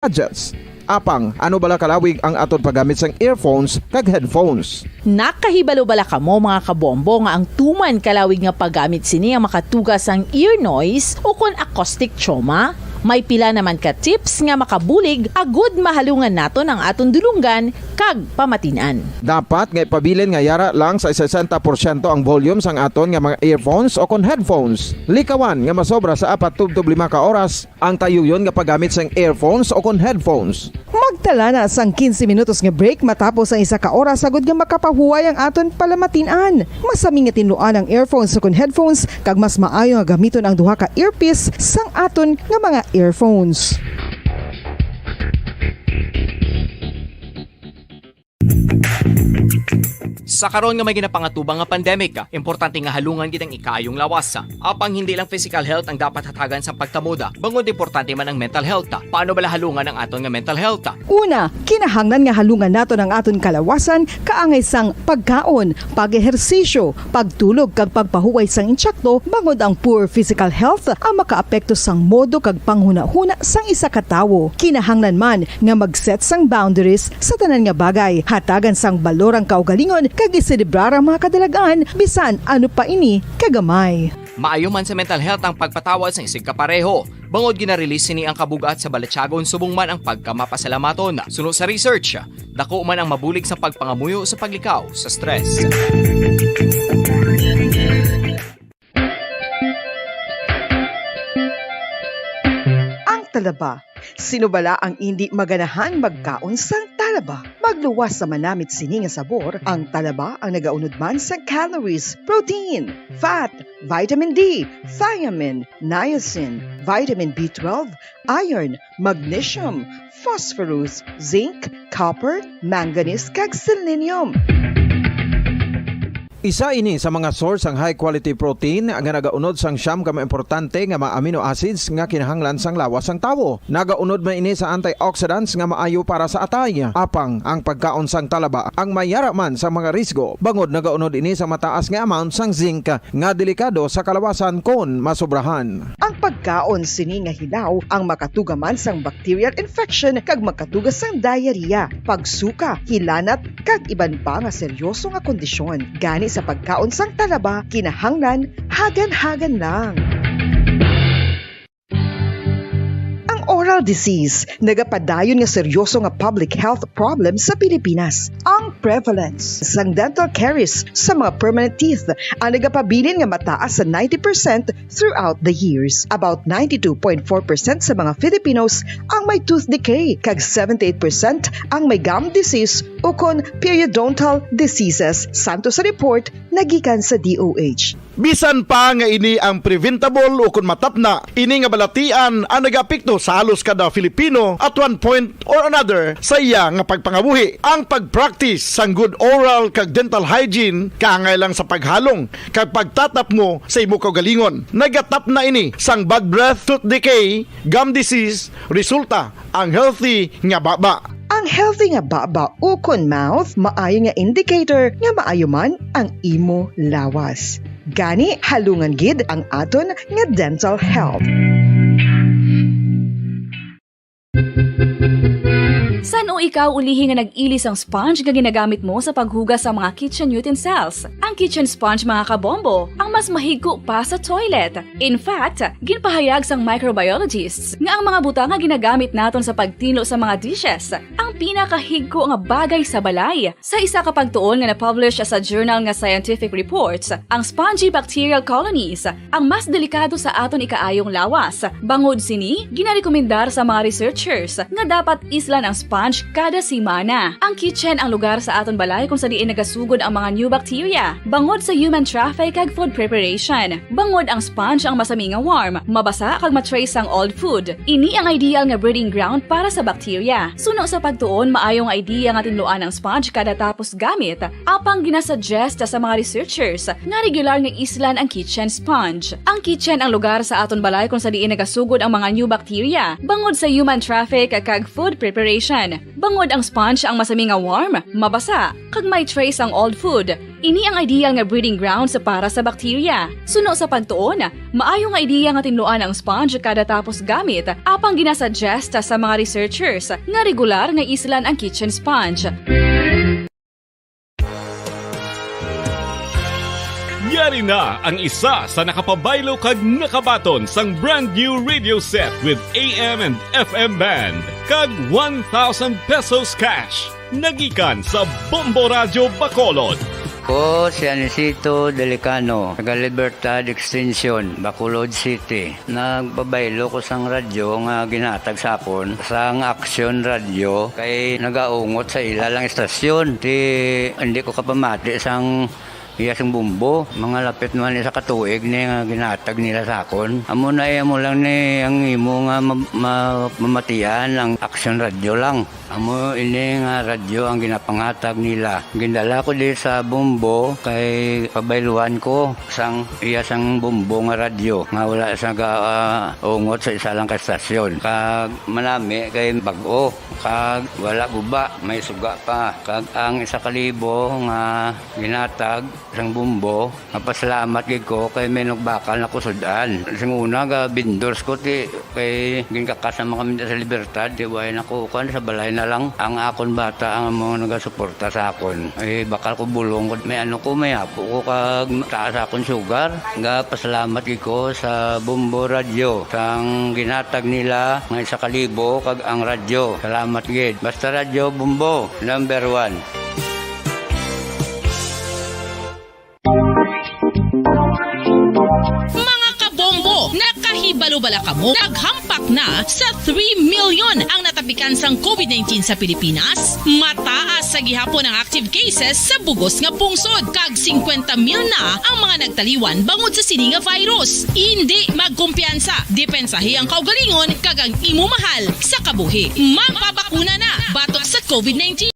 gadgets. Apang, ano bala kalawig ang aton paggamit sang earphones kag headphones? Nakahibalo bala kamo mga kabombo nga ang tuman kalawig nga paggamit sini ang makatugas ang ear noise o kon acoustic trauma? May pila naman ka tips nga makabulig agud mahalungan naton ang aton dulunggan kag pamatinan. Dapat nga ipabilin nga yara lang sa 60% ang volume sang aton nga mga earphones o kon headphones. Likawan nga masobra sa 4 to 5 ka oras ang tayuyon nga paggamit sang earphones o kon headphones. Magtala na sang 15 minutos nga break matapos ang 1 ka oras sagud nga makapahuway ang aton palamatinan. Masami nga tinluan ang earphones o kon headphones kag mas maayo nga gamiton ang duha ka earpiece sang aton nga mga earphones. Sa karon nga may ginapangatubang nga pandemic, importante nga halungan gid ang ikayong lawas. Apang hindi lang physical health ang dapat hatagan sa pagtamuda, bangod importante man ang mental health. Paano bala halungan ang aton nga mental health? Una, kinahanglan nga halungan naton ang aton kalawasan kaangay sang pagkaon, pag-ehersisyo, pagtulog kag pagpahuway sang insyakto bangod ang poor physical health ang makaapekto sang modo kag panghuna-huna sang isa ka tawo. Kinahanglan man nga mag-set sang boundaries sa tanan nga bagay, hatagan sang balorang kaugalingon kag iselebrar ang mga kadalagaan bisan ano pa ini kagamay. Maayo man sa mental health ang pagpatawad sa isig kapareho. Bangod ginarelease ni ang kabugat sa Balatyagon subong man ang pagkamapasalamaton. Suno sa research, dako man ang mabulig sa pagpangamuyo sa paglikaw sa stress. Ang talaba. Sino bala ang hindi maganahan magkaon sang talaba? Magluwas sa manamit sini nga sabor, ang talaba ang nagaunod man sa calories, protein, fat, vitamin D, thiamine, niacin, vitamin B12, iron, magnesium, phosphorus, zinc, copper, manganese kag selenium. Isa ini sa mga source ang high quality protein nga nagaunod sang siyam ka importante nga mga amino acids nga kinahanglan sang lawas sang tawo. Nagaunod man ini sa antioxidants nga maayo para sa atay. Apang ang pagkaon sang talaba ang mayara man sa mga risgo. Bangod nagaunod ini sa mataas nga amount sang zinc nga delikado sa kalawasan kon masobrahan. Ang pagkaon sini nga hilaw ang makatugaman sang bacterial infection kag makatugas sang diarrhea, pagsuka, hilanat kag iban pa nga seryoso nga kondisyon. Gani sa pagkaon sang talaba, kinahanglan hagan-hagan lang. Oral disease, nagapadayon nga seryoso nga public health problem sa Pilipinas. Ang prevalence sang dental caries sa mga permanent teeth ang nagapabilin nga mataas sa 90% throughout the years. About 92.4% sa mga Filipinos ang may tooth decay, kag 78% ang may gum disease o kon periodontal diseases, santo sa report nagikan sa DOH. Bisan pa nga ini ang preventable o kung matapna, ini nga balatian ang nagapekto sa halos kada Filipino at one point or another sa iya nga pagpangabuhi. Ang pagpractice sang good oral kag dental hygiene kaangay lang sa paghalong kag pagtatap mo sa imo kaugalingon. Nagatap na ini sang bad breath, tooth decay, gum disease, resulta ang healthy nga baba. Ang healthy nga baba o kon mouth, maayo nga indicator nga maayo man ang imo lawas. Gani halungan gid ang aton nga dental health. San o ikaw ulihi nga nag-ilis ang sponge nga ginagamit mo sa paghugas sa mga kitchen utensils? Ang kitchen sponge mga kabombo, ang mas mahigko pa sa toilet. In fact, ginpahayag sang microbiologists nga ang mga butang nga ginagamit naton sa pagtino sa mga dishes ang pinakahigko nga bagay sa balay. Sa isa ka pagtuon nga na-publish sa journal nga Scientific Reports, ang spongy bacterial colonies ang mas delikado sa aton ikaayong lawas. Bangod sini, ginarekomendar sa mga researchers nga dapat islan ang sponge kada simana. Ang kitchen ang lugar sa aton balay kung sa diin nagasugod ang mga new bacteria. Bangod sa human traffic kag food preparation. Bangod ang sponge ang masami nga warm, mabasa kag matrace ang old food. Ini ang ideal nga breeding ground para sa bacteria. Suno sa pagtuon, maayong idea nga tinluan ang sponge kada tapos gamit. Apang ginasuggest sa mga researchers nga regular nga islan ang kitchen sponge. Ang kitchen ang lugar sa aton balay kung sa diin nagasugod ang mga new bacteria. Bangod sa human traffic kag food preparation. gikan. Bangod ang sponge ang masami nga warm, mabasa, kag may trace ang old food. Ini ang ideal nga breeding grounds para sa bakterya. Suno sa pagtuon, maayo nga ideya nga tinluan ang sponge kada tapos gamit, apang ginasuggest sa mga researchers nga regular nga islan ang kitchen sponge. Yari na ang isa sa nakapabaylo kag nakabaton sang brand new radio set with AM and FM band kag 1,000 pesos cash. Nagikan sa Bombo Radio Bacolod. Ko si Anisito Delicano, taga Libertad Extension, Bacolod City. Nagbabaylo ko sang radyo nga ginatag sa akon sang Action Radio kay nagaungot sa ilalang estasyon. Hindi ko kapamati sang iyasang bumbo, mga lapit naman sa katuig ni nga ginatag nila sa akon. Amo na mo lang ni ang imo nga mamatian ang Action Radio lang. Amo ini nga radyo ang ginapangatag nila. Gindala ko di sa bumbo kay pabayluan ko sang iyasang bumbo nga radyo nga wala sa ungot sa isa lang ka estasyon. Kag manami kay bag-o, kag wala guba, may suga pa. Kag ang 1,000 nga ginatag sang bumbo, napasalamat gid ko kay may nagbakal na kusudan. Sing una ga vendors ko ti kay ginkakasama kami sa Libertad, di way nako kan sa balay na lang ang akon bata ang mga nagasuporta sa akon. Bakal ko bulong ko may may apo ko kag taas akon sugar. Nga pasalamat gid ko sa Bumbo Radio sang ginatag nila nga 1,000 kag ang radyo. Salamat gid. Basta Radio Bumbo number 1. Nakahibalo-bala ka mo, naghampak na sa 3 million ang natapikan sang COVID-19 sa Pilipinas. Mataas sa gihapon ang active cases sa bugos nga pungsod. Kag 50 mil na ang mga nagtaliwan bangod sa sini nga virus. Hindi magkumpiyansa. Depensahi ang kaugalingon kag ang imo mahal sa kabuhi. Magpabakuna na batok sa COVID-19.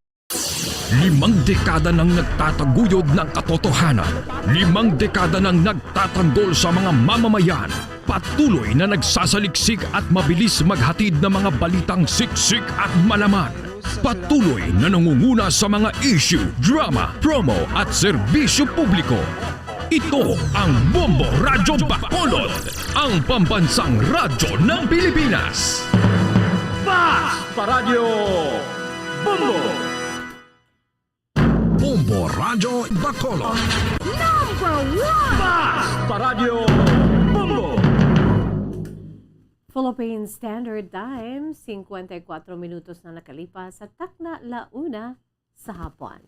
5 dekada nang nagtataguyod ng katotohanan. 5 dekada nang nagtatanggol sa mga mamamayan. Patuloy na nagsasaliksik at mabilis maghatid ng mga balitang siksik at malaman. Patuloy na nangunguna sa mga issue, drama, promo at serbisyo publiko. Ito ang Bombo Radyo Bacolod, ang pambansang radyo ng Pilipinas. Basta Radio Bombo! Bombo Radyo Bacolod. Number 1! Basta Radio Bombo! Philippine Standard Time, 54 minutos na nakalipas sa takna launa sa hapon.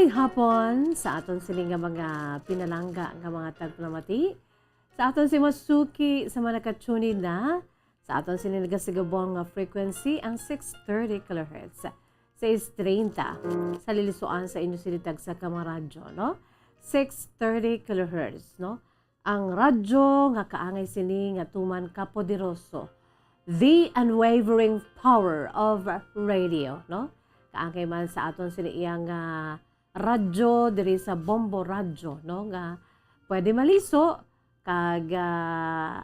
Maayong hapon sa aton siling nga mga pinalangga nga mga tagplamati. Sa aton si Masuki sa mga nakatuni na. Sa aton siling nagasigabong nga frequency ang 630 kHz. 630 sa lilisuan sa inyo sinitag sa kamaradyo, no? 630 kHz, no? Ang radyo nga kaangay sini nga tuman kapoderoso. The unwavering power of radio, no? Kaangay man sa aton sini iyang radyo diri sa Bombo Radyo, no? Nga pwede maliso kag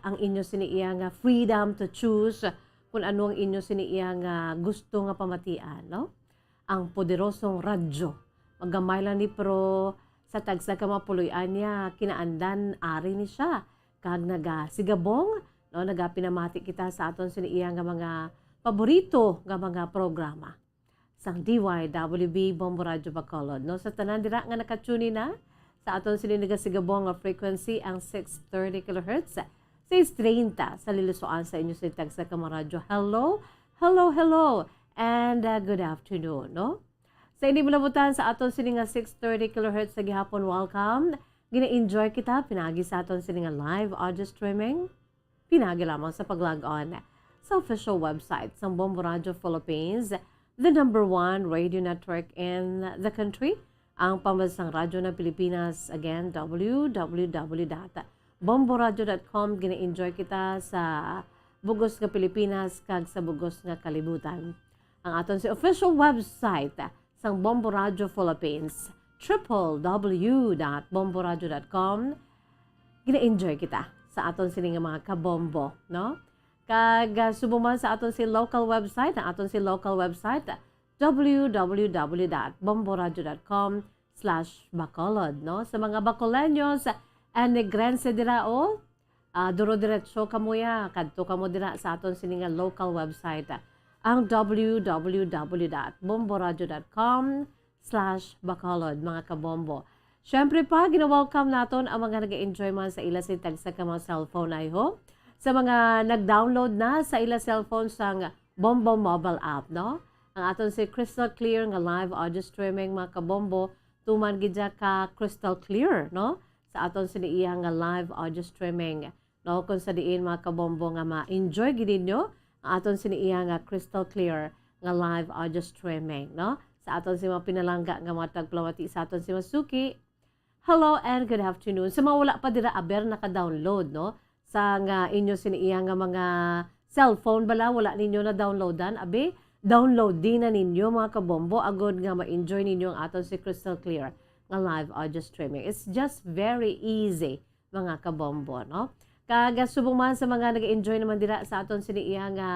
ang inyo siniiya nga freedom to choose kung ano ang inyo siniiya nga gusto nga pamatian, no? Ang poderosong radyo. Magamay lang ni pro sa tagsa ka mapuloy-an niya, kinaandan ari ni siya. Kag nagasigabong, no? Nagapinamati kita sa aton siniiya nga mga paborito nga mga programa. Sang DYWB Bombo Radyo Bacolod, no? Sa tanan dira nga nakatune na sa aton sininigasigabong nga frequency ang 630 kHz, 630 sa lilusoan sa inyo sa tagsa ka radyo. Hello, hello, hello, and good afternoon, no? Sa hindi malabutan sa aton sininga 630 kHz sa gihapon, welcome. Gina-enjoy kita, pinagi sa aton sininga live audio streaming. Pinagi lamang sa pag-log on sa official website ng Bombo Radyo Philippines, the #1 radio network in the country, ang pambansang radyo ng Pilipinas. Again, www.bomboradyo.com. Gina-enjoy kita sa bugos nga Pilipinas kag sa bugos nga kalibutan. Ang aton si official website sang Bombo Radyo Philippines, www.bomboradyo.com. Gina-enjoy kita sa aton sining mga kabombo, no? Kag subuman sa aton si local website, ang aton si local website, www.bomboradyo.com/Bacolod, no? Sa mga Bacoleños and Negrense dira o duro diretso kamuya kadto kamo dira sa aton sininga local website, ang www.bomboradyo.com/Bacolod, mga kabombo. Syempre pa, gina-welcome naton ang mga nag-enjoy man sa ila si tagsa ka mga cellphone ay ho. Sa mga nag-download na sa ila cellphone sang Bombo mobile app, no? Ang aton si Crystal Clear nga live audio streaming, mga kabombo, tuman gidya ka Crystal Clear, no? Sa aton siniiya nga live audio streaming, no? Kung sa diin, mga kabombo, nga ma-enjoy gid nyo ang aton siniiya nga Crystal Clear nga live audio streaming, no? Sa aton si mga pinalangga nga mga tagplawati sa aton si Masuki. Hello and good afternoon. Sa mga wala pa dira aber naka-download, no? Sa nga inyo siniiya nga mga cellphone bala, wala ninyo na downloadan, abe, download din na ninyo, mga kabombo, agod nga ma-enjoy ninyo ang aton si Crystal Clear nga live audio streaming. It's just very easy, mga kabombo, no? Kaga subong man sa mga nag-enjoy naman dira sa aton siniiya nga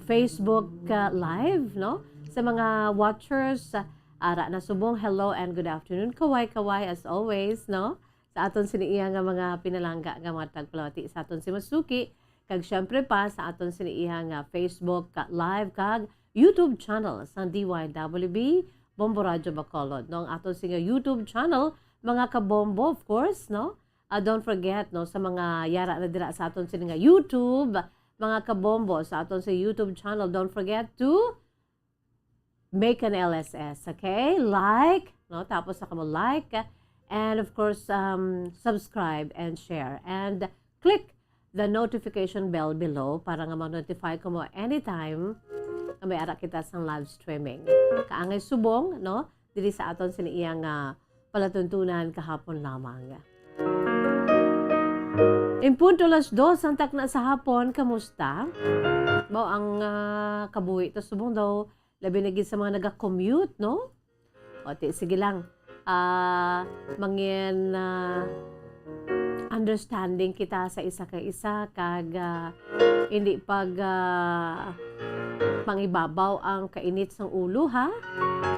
Facebook live, no? Sa mga watchers, ara na subong, hello and good afternoon. Kaway-kaway as always, no? Sa aton siniiya nga mga pinalangga nga mga tagpalawati sa aton si Masuki. Kag syempre pa sa aton siniiya nga Facebook live kag YouTube channel sa DYWB Bombo Radyo Bacolod, no? Ang aton singa YouTube channel, mga kabombo, of course, no? Don't forget, no, sa mga yara na dira sa aton sininga YouTube, mga kabombo, sa aton sa YouTube channel, don't forget to make an LSS, okay? Like, no? Tapos sa kamo like, and of course, subscribe and share. And click the notification bell below para nga ma-notify ko mo anytime na may ara kita sa live streaming. Kaangay subong, no? Dili sa aton siniiya nga palatuntunan kahapon lamang. In punto 2:00, ang takna sa hapon, kamusta? Mao ang kabuhi to subong daw labi na gid sa mga naga-commute, no? O sige lang. Mangin understanding kita sa isa ka isa kag hindi pag pangibabaw ang kainit sang ulo, ha?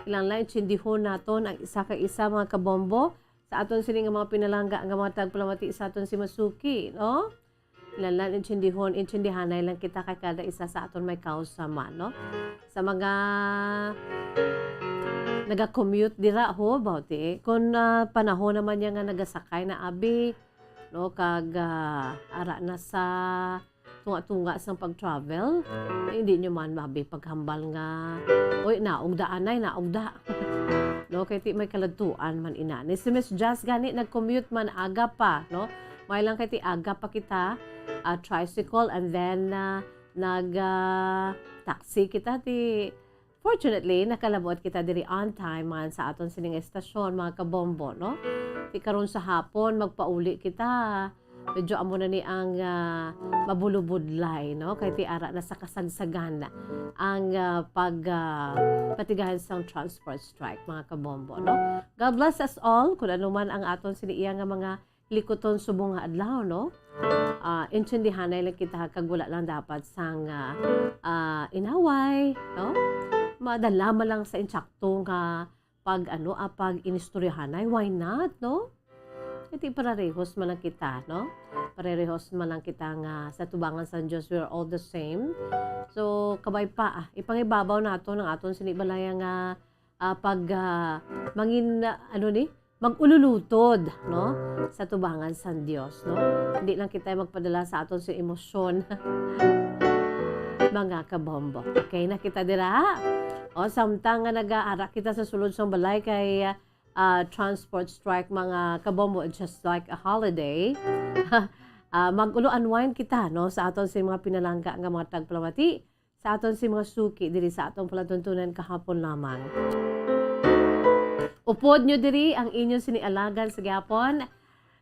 Ilang lang tsindihon naton ang isa ka isa, mga kabombo, sa aton sini nga mga pinalangga nga mga tagpalamati sa aton si Masuki, no? Ilang lang intindihanay lang kita kay kada isa sa aton may kausa man, no? Sa mga naga-commute dira ho, bawti. Kung panahon naman niya nga nagasakay na abi, no, kag ara na sa tunga-tunga sa pag-travel, hindi nyo man mabi paghambal nga, oy, naugda anay, naugda. No, kay ti may kaladtuan man ina. Ni si Miss Jazz gani nag-commute man aga pa, no? May lang kay ti aga pa kita tricycle and then nag-taxi kita ti. Fortunately, nakalabot kita diri on time man sa aton sining estasyon, mga kabombo, no? Ti karon sa hapon magpauli kita medyo amo na ni ang mabulubudlay, no? Kay ti ara na sa kasagsagan ang patigahan sa transport strike, mga kabombo, no? God bless us all, kung ano man ang aton siniiya nga mga likuton subong nga adlaw, no? Intindihanay lang kita kag wala lang dapat sang inaway, no? Madalama lang sa insakto nga pag inistoryahanay, why not, no? Iti pararehos man lang kita, no? Pararehos man lang kita nga sa tubangan sa Diyos, we're all the same. So, kabay pa, ipangibabaw nato ng aton sinibalaya nga mag-ululutod, no? Sa tubangan sa Diyos, no? Hindi lang kita magpadala sa aton sa emosyon. Mga kabombo. Okay na kita dira. O, samtang nga nag-aara kita sa sulod sa balay kay transport strike, mga kabombo, just like a holiday. Mag-ulo-unwind kita, no? Sa aton sa mga pinalangga nga mga tagpalamati, sa aton sa mga suki, diri sa atong palatuntunan kahapon lamang. Upod nyo diri ang inyong sinialagan sa gapon,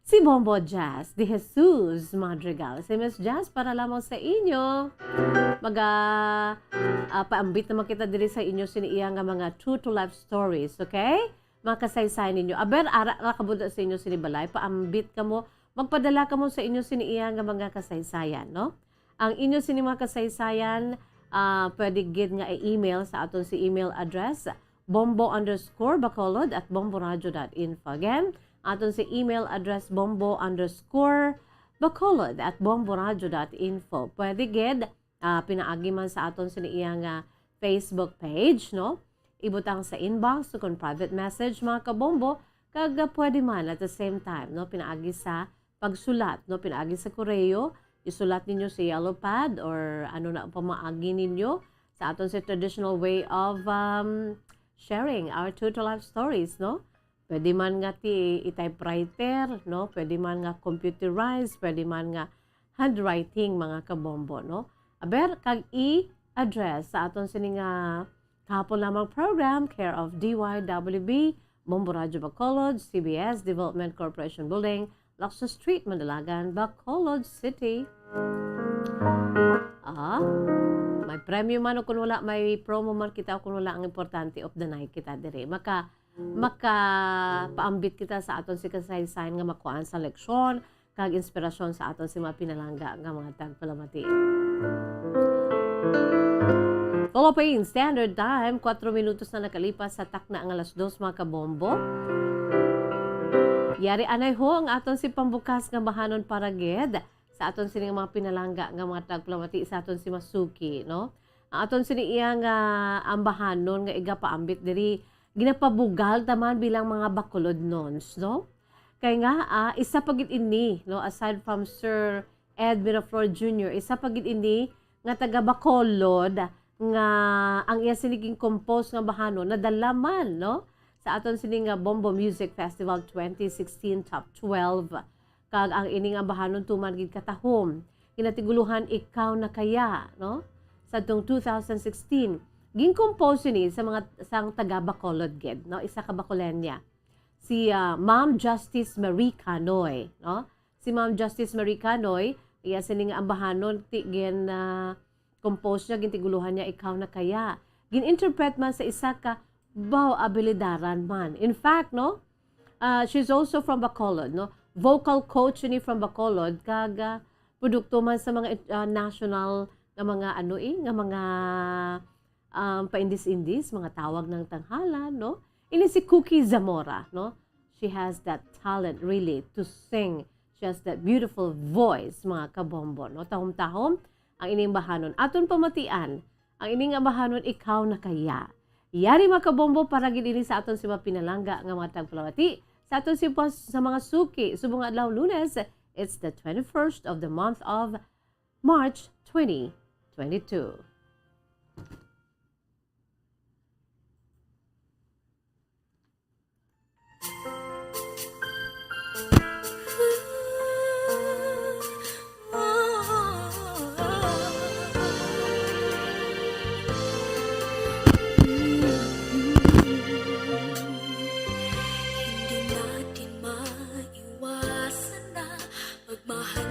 si Bombo Jazz de Jesus Madrigal. Si Miss Jazz para lamang sa inyo. Paambit naman kita diri sa inyo siniiya nga mga true to life stories, okay? Mga kasaysayan ninyo. Aber, ara kabuda sa inyo sinibalay, paambit ka mo, magpadala ka mo sa inyo siniiya nga mga kasaysayan, no? Ang inyo sini mga kasaysayan, pwede gid nga i-email sa aton si email address, bombo_bacolod@bomboradio.info. Again, aton si email address, bombo_bacolod@bomboradio.info. Pwede gid pinaagi man sa aton siniiya nga Facebook page, no? Ibutang sa inbox kung private message, mga kabombo, kag pwede man at the same time, no? Pinaagi sa pagsulat, no? Pinaagi sa koreo, isulat ninyo sa yellow pad or ano na pamaagi ninyo sa aton sa traditional way of sharing our true to life stories, no? Pwede man nga ti i-typewriter, no? Pwede man nga computerized, pwede man nga handwriting, mga kabombo, no? Aber, kag i-address sa aton sini nga kahapon lamang program, care of DYWB, Bombo Radio Bacolod, CBS Development Corporation Building, Locso Street, Mandalagan, Bacolod City. May premyo man o kung wala, may promo man kita o kung wala, ang importante of the night kita dire. Maka paambit kita sa aton si kasaysayan nga makuhaan sa leksyon, kag inspirasyon sa aton si mga pinalangga nga mga tagpalamati. Philippine Standard Time, 4 minutos na nakalipas sa takna ang alas 2, mga kabombo. Yari anay ho ang aton si pambukas nga bahanon para ged sa aton sini mga pinalangga nga mga tagpalamati sa aton si Masuki, no? Ang aton sini iya nga ambahanon nga iga paambit diri ginapabugal taman bilang mga Bacolod nons, no? Kaya nga isa pagit ini, no, aside from Sir Ed Miraflor Jr., isa pagit ini nga taga Bacolod nga ang iya siniging compose nga bahanon nadalaman, no? Sa aton sini nga Bombo Music Festival 2016 Top 12. Kag ang ini nga bahanon tuman gid katahom. Ginatiguluhan Ikaw na Kaya, no? Sa tong 2016, gin-compose ni sa mga sang taga Bacolod gid, no? Isa ka Bacolenia. Si Ma'am Justice Marie Canoy, no? Si Ma'am Justice Marie Canoy, iya sini nga ang bahanon ti gin compose niya, gintiguluhan niya Ikaw na Kaya. Gin-interpret man sa isa ka abilidaran man. In fact, no? She's also from Bacolod, no? Vocal coach ni from Bacolod, kag produkto man sa mga national nga mga nga mga paindis-indis, mga tawag ng tanghalan, no? Ini si Cookie Zamora, no? She has that talent really to sing. She has that beautiful voice, mga kabombo, no? Tahom-tahom ang ining bahanon. Aton pamatian, ang ining bahanon Ikaw na Kaya. Yari mga kabombo para gid ini sa aton si mga pinalangga nga mga tagpalawati. Sa aton si sa mga suki, subong adlaw Lunes, it's the 21st of the month of March 2022. Hindi natin maiwasan na magmahal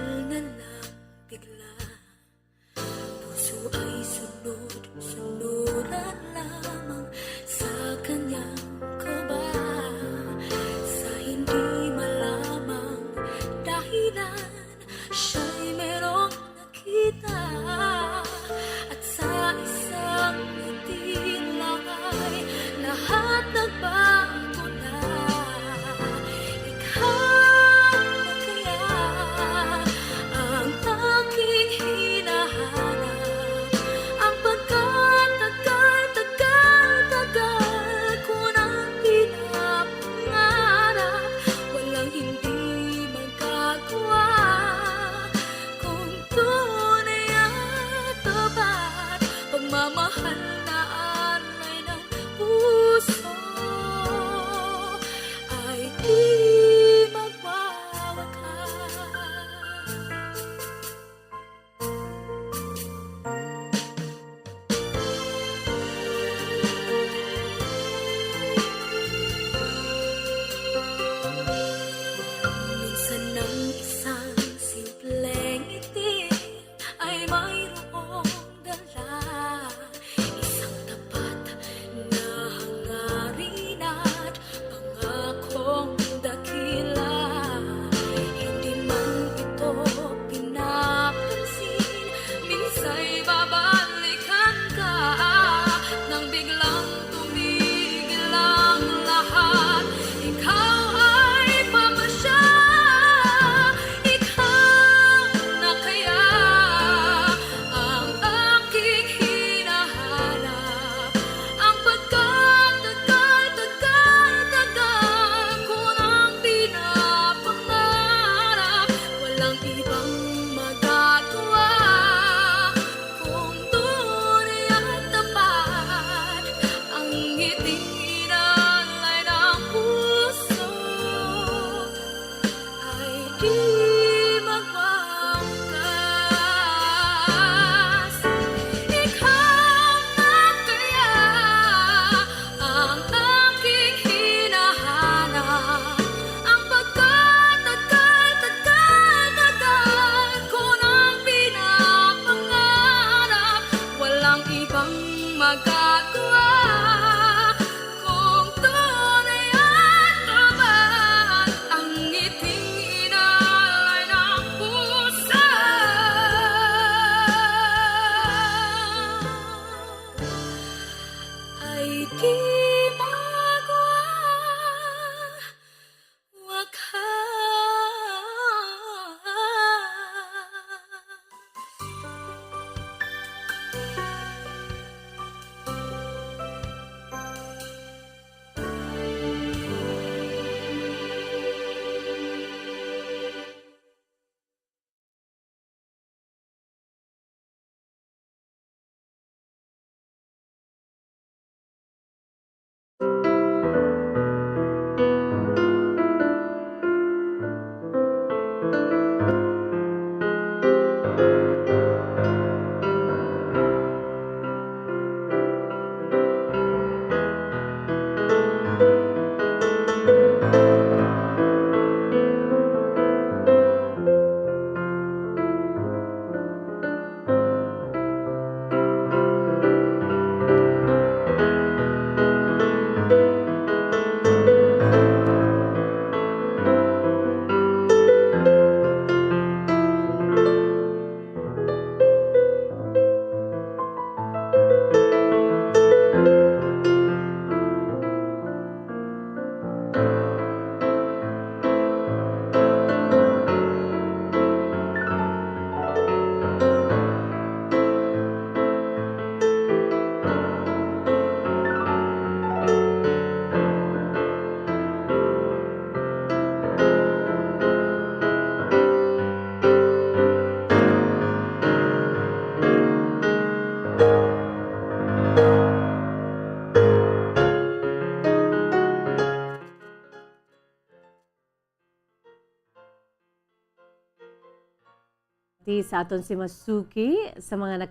Sa aton si Masuki, sa mga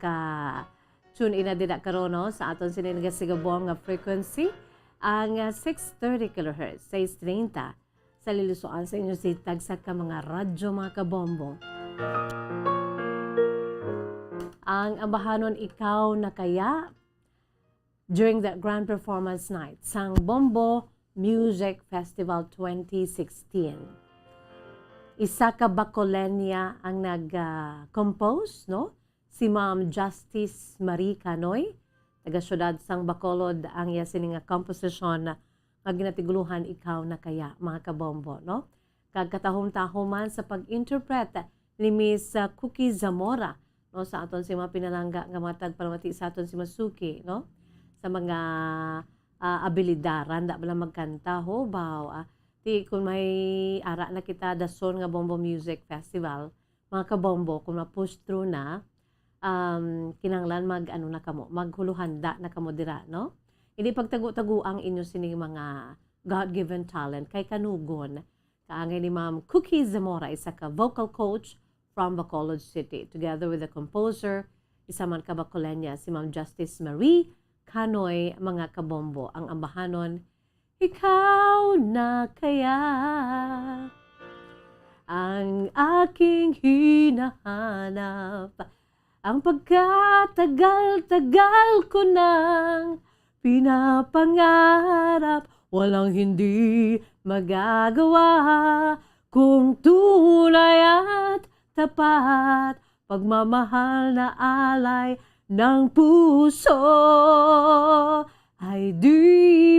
tune in na din karon no, sa aton sinigasigabong nga frequency, ang 630 kHz, 630 sa lilusoan sa inyo si tagsa ka mga radyo mga kabombo. Ang ambahanon ikaw na kaya during the grand performance night sang Bombo Music Festival 2016. Isa ka Bacolenia ang nag-compose, no? Si Ma'am Justice Marie Canoy, taga syudad sang Bacolod, ang iya sining composition na ginatiguluhan ikaw na kaya, mga kabombo, no? Kagkatahom-tahoman sa pag-interpret ni Miss Cookie Zamora, no? Sa aton si mga pinalangga nga mga tagpalamati sa aton si Masuki, no? Sa mga abilidaran, da bala magkanta, ho, baw, Di kung may ara na kita dason nga Bombo Music Festival, mga kabombo, kung ma-push through na, kinanglan maghuluhanda na kamo dira, no? Hindi pagtagu-tagu ang inyo sining mga God-given talent kay kanugon. Kaangay ni Ma'am Cookie Zamora, isa ka vocal coach from Bacolod City, together with the composer, isa man ka Bacolenia, si Ma'am Justice Marie Canoy, mga kabombo, ang ambahanon, ikaw na kaya ang aking hinahanap, ang pagkatagal-tagal ko nang pinapangarap, walang hindi magagawa kung tunay at tapat, pagmamahal na alay ng puso ay di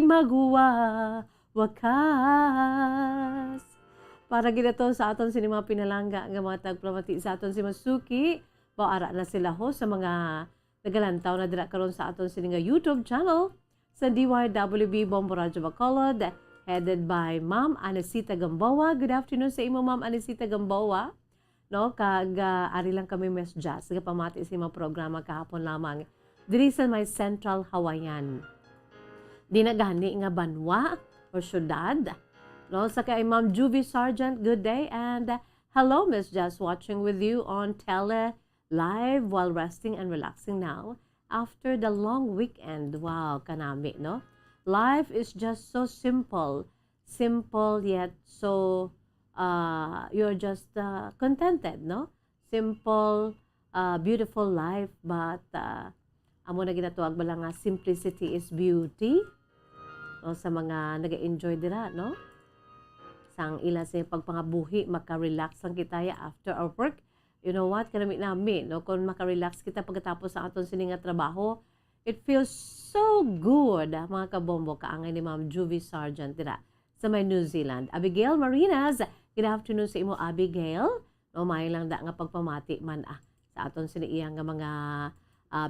wakas. Para ginato sa aton sinima pinalangga nga mga tagplamati sa aton si Masuki, baara na sila ho sa mga nagalantaw na dira karon sa aton sininga YouTube channel sa DYWB Bombo Radyo Bacolod, headed by Ma'am Anisita Gamboa. Good afternoon sa imo, Ma'am Anisita Gamboa. No, ari lang kami Miss Jazz, pamati sa mga programa kahapon lamang diri sa may Central Hawaiian. Di na gani nga banwa o syudad. No, sa kay Ma'am Juvie Sargent, good day, and hello Miss Jazz, watching with you on tele live while resting and relaxing now after the long weekend. Wow, kanami, no? Life is just so simple yet so you're just contented, no? Simple, beautiful life, but amo na ginatuwag ba lang nga simplicity is beauty, no? Sa mga nag-enjoy dira, no? Sang ila sa pagpangabuhi, maka-relax lang kita after our work. You know what? Kanami namin, no? Kung maka-relax kita pagkatapos sa aton sininga trabaho, it feels so good, mga kabombo, kaangay ni Ma'am Juvie Sargent dira sa may New Zealand. Abigail Marinas, good afternoon sa imo, Abigail. No, may lang da nga pagpamati man sa aton siniiyang nga mga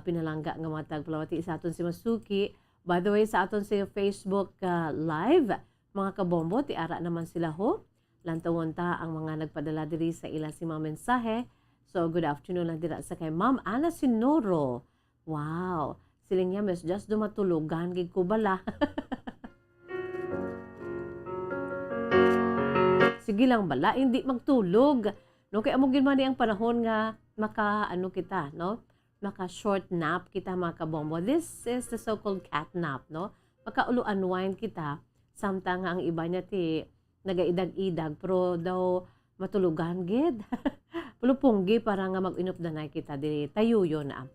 pinalangga nga mga tagpalamati sa aton si Masuki. By the way, sa aton sa Facebook live, mga kabombo, tiara naman sila ho. Lantawon ta ang mga nagpadala diri sa ila si mga mensahe. So, good afternoon lang dira sa kay Ma'am Ana Sinoro. Wow! Siling niya, Miss Just dumatulugan, gig ko bala. Sige lang bala, hindi magtulog. No, kaya mo man ang panahon nga kita, no? Maka short nap kita, mga kabombo. This is the so-called cat nap, no? Maka unwind kita. Samtang nga ang iba niya nagaidag-idag, pero daw matulugan gid. Pulupunggi para nga mag-inupdanay kita diri tayo yun na.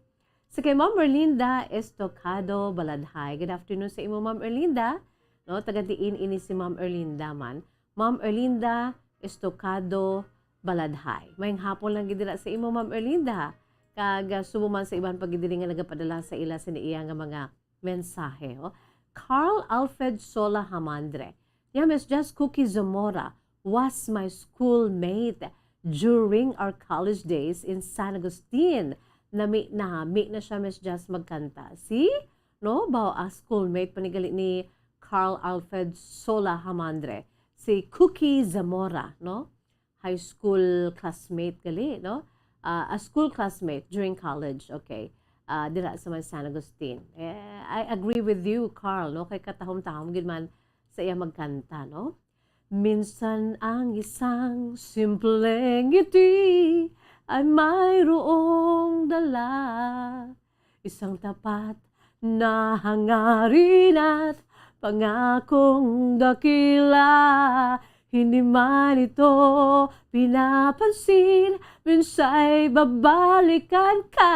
So kay Ma'am Erlinda Estocado Baladhay. Good afternoon sa imo, Ma'am Erlinda. No, taga-diin ini si Ma'am Erlinda man. Ma'am Erlinda Estocado Baladhay. Mayang hapon lang gid dira sa imo, Ma'am Erlinda. Kag subo man sa iban pagidiri nga nagapadala sa ila sa iya nga mga mensahe. Oh. Carl Alfred Sola Hamandre. Yeah, Miss Just Cookie Zamora was my schoolmate during our college days in San Agustin. Nami na siya, Miss Just, magkanta. See? No? Bao schoolmate panigali ni Carl Alfred Sola Hamandre. Si Cookie Zamora, no? High school classmate gali, no? A school classmate during college, okay. Dira sa may San Agustin. I agree with you, Carl, no? Kay katahom-tahom gid man sa iya magkanta, no? Minsan ang isang simpleng ngiti ay mayroong dala. Isang tapat na hangarin at pangakong dakila. Hindi man ito pinapansin, minsa'y babalikan ka.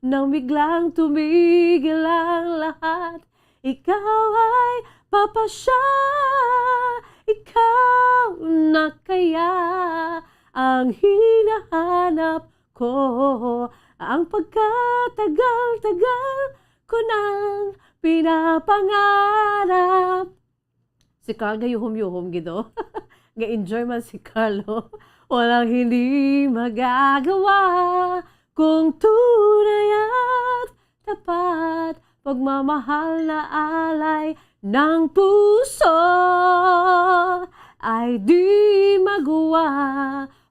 Nang biglang tumigil ang lahat, ikaw ay papasya. Ikaw na kaya ang hinahanap ko, ang pagkatagal-tagal ko nang pinapangarap. Si Carl gayuhom-yuhom gido. Ga-enjoy man si Carl. Walang hindi magagawa kung tunay at tapat, pagmamahal na alay ng puso ay di magawa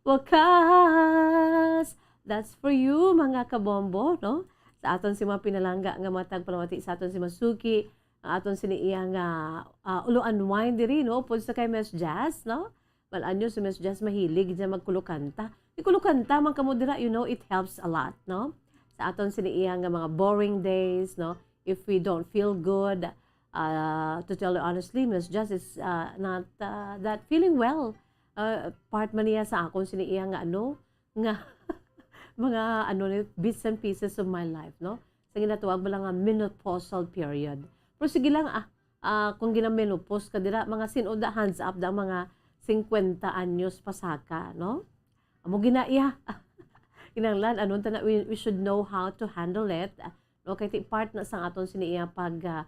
wakas. That's for you, mga kabombo, no? Sa aton si mga pinalangga nga matag panamati sa aton si Masuki, ang aton siniiya nga ulo unwind diri, no? Pud sa kay Miss Jazz, no? Malanyo si Miss Jazz mahilig dyan magkulukanta. Ikulukanta man kamo dira, you know, it helps a lot, no? Sa aton siniiya nga mga boring days, no? If we don't feel good, to tell you honestly, Miss Jazz is not that feeling well. Part man niya sa akon siniiya nga ano, nga mga bits and pieces of my life, no? Sa ginatuwag ba lang nga menopausal period. Pero sige lang, kung ginamenopause ka dira, mga sinoda hands up da mga 50 anyos pasaka, no? Amo ginaiya. Kinanglan, we should know how to handle it. No, kay part na sang aton siniiya pag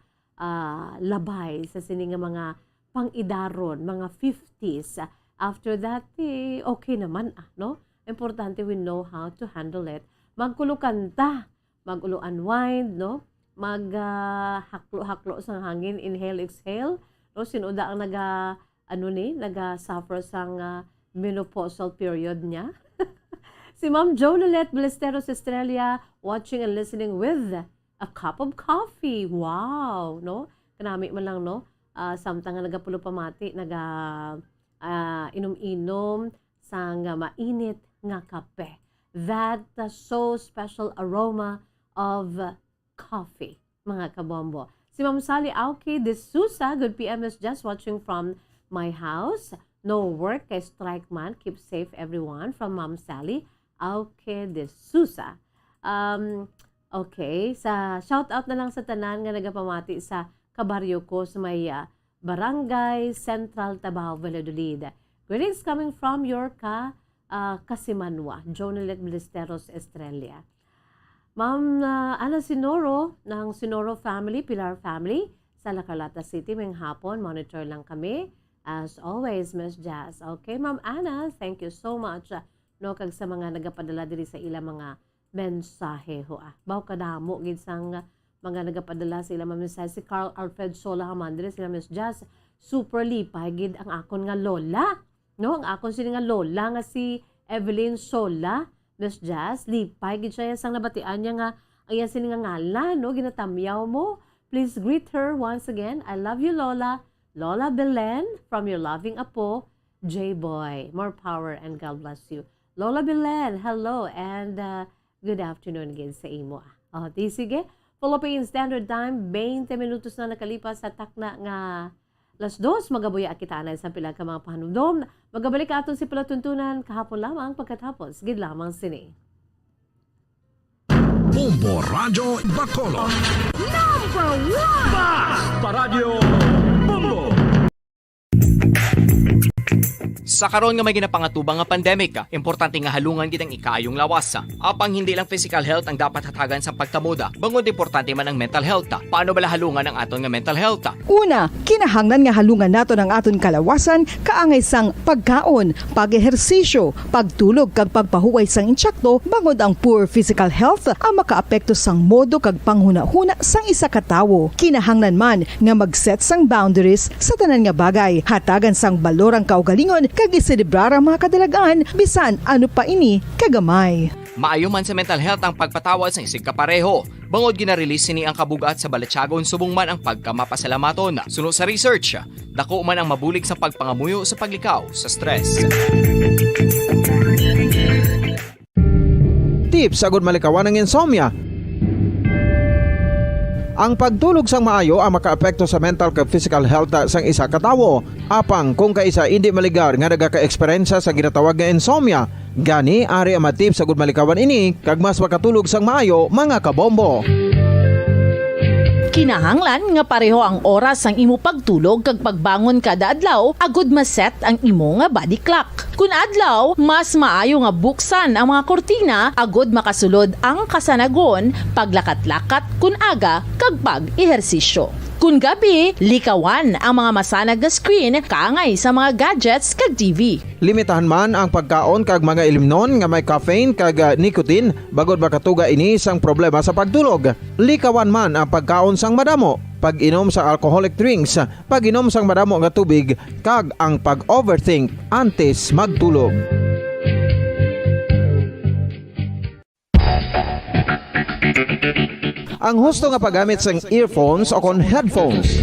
labay sa sini nga mga pang-idaron, mga 50s. After that, okay naman, no? Importante we know how to handle it. Magkulukanta, mag-ulo unwind, no? Mag-haklo-haklo sa hangin, inhale, exhale. No? Sinoda ang naga-suffer sang menopausal period niya. Si Ma'am Jonalette Ballesteros Estrella watching and listening with a cup of coffee. Wow, no? Kanami man lang, no? Samtang nga nagapulo pamati, inom-inom sang mainit nga kape. That so special aroma of coffee, mga kabombo. Si Ma'am Sally Auke de Sousa, good PM is just watching from my house. No work kay strike man. Keep safe everyone, from Ma'am Sally Auke de Sousa. Okay, sa shout out na lang sa tanan nga nagapamati sa kabaryo ko sa may Barangay Central Tabaw, Valladolid. Greetings coming from your Kasimanwa, Jonalette Ballesteros Estrella. Ma'am Ana Sinoro ng Sinoro family, Pilar family sa La Carlata City, ngayong hapon, monitor lang kami. As always, Miss Jazz. Okay, Ma'am Ana, thank you so much. No, kag sa mga nagapadala diri sa ila mga mensahe ho. Baw kadamo gid sang mga nagapadala sa ila mga mensahe. Si Carl Alfred Sola Hamandre, sila Miss Jazz, super lipay gid ang akon nga lola. No, ang akon sila nga lola nga si Evelyn Sola, Miss Jazz, lipay gid siya sang nabatian niya nga ayan sila nga ngalan, no, ginatamyaw mo. Please greet her once again. I love you, Lola. Lola Belen, from your loving apo, J-Boy. More power and God bless you. Lola Belen, hello and good afternoon again sa imo. Sige. Philippine Standard Time, 20 minutos na nakalipas sa takna nga Las 2, magabuya kita na sa pila ka mga pahanumdom. Magabalik aton si palatuntunan kahapon lamang pagkatapos. Gid lamang sini. Bombo Radio Bacolod. Number 1! Basta Radio Bombo! Sa karon nga may ginapangatubang nga pandemic, importante nga halungan gid ang ikaayong lawas. Apang hindi lang physical health ang dapat hatagan sa pagkamuda, bangod importante man ang mental health. Paano bala halungan ang aton nga mental health? Una, kinahanglan nga halungan nato ang aton kalawasan kaangay sang pagkaon, pag-ehersisyo, pagtulog kag pagpahuway sang insyakto, bangod ang poor physical health ang makaapekto sang modo kag panghuna-huna sang isa ka tawo. Kinahanglan man nga mag-set sang boundaries sa tanan nga bagay, hatagan sang balorang kaugalingon kag iselebrar ang mga kadalagaan bisan ano pa ini kagamay. Maayo man sa mental health ang pagpatawad sa isig kapareho. Bangod ginarelease ni ang kabugat sa Balatyagon subong man ang pagkamapasalamaton. Suno sa research, dako man ang mabulig sa pagpangamuyo sa paglikaw sa stress. tips agud malikawan ng insomnia. Ang pagtulog sang maayo ang makaapekto sa mental kag physical health sang isa ka tawo. Apang kung kaisa hindi maligar nga nagaka-eksperyensya sa ginatawag nga insomnia, gani ari ang tips agud malikawan ini kag mas makatulog sang maayo mga kabombo. Kinahanglan nga pareho ang oras ang imo pagtulog kag pagbangon kada adlaw agud maset ang imo nga body clock. Kun adlaw, mas maayo nga buksan ang mga kortina agud makasulod ang kasanagon, paglakat-lakat kun aga kag pag-ehersisyo. Kun gabi, likawan ang mga masanag nga screen kaangay sa mga gadgets kag TV. Limitahan man ang pagkaon kag mga ilimnon nga may caffeine kag nicotine bagod makatuga ini sang problema sa pagtulog. Likawan man ang pagkaon sang madamo, pag-inom sa alcoholic drinks, pag-inom sang madamo nga tubig kag ang pag-overthink antes magtulog. Ang husto nga paggamit sang earphones o kon headphones.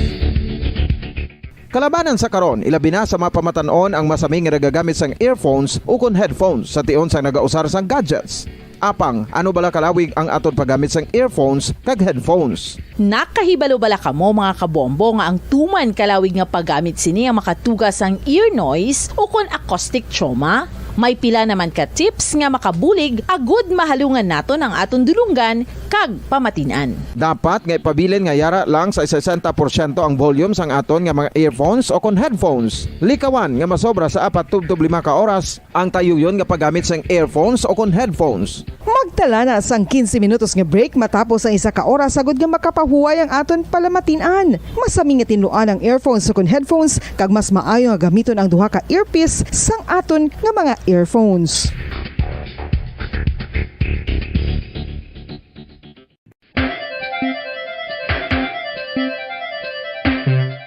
Kalabanan sa karon, ilabi na sa mga pamatanon ang masaming nga nagagamit sang earphones o kon headphones sa tion sang nagausar sang gadgets. Apang, ano bala kalawig ang aton paggamit sang earphones kag headphones? Nakahibalo bala kamo mga kabombo nga ang tuman kalawig nga paggamit sini ang makatugas ang ear noise o kon acoustic trauma? May pila naman ka tips nga makabulig agud mahalungan naton ang aton dulungan kag pamatinan. Dapat nga ipabilin nga yara lang sa 60% ang volume sang aton nga mga earphones o kon headphones. Likawan nga masobra sa 4-5 ka oras ang tayuyon nga paggamit sang earphones o kon headphones. Magtala na sang 15 minutos nga break matapos ang 1 ka oras sagud nga makapahuway ang aton palamatinan. Masami nga tinluan ang earphones o kon headphones kag mas maayo nga gamiton ang duha ka earpiece sang aton nga mga earphones.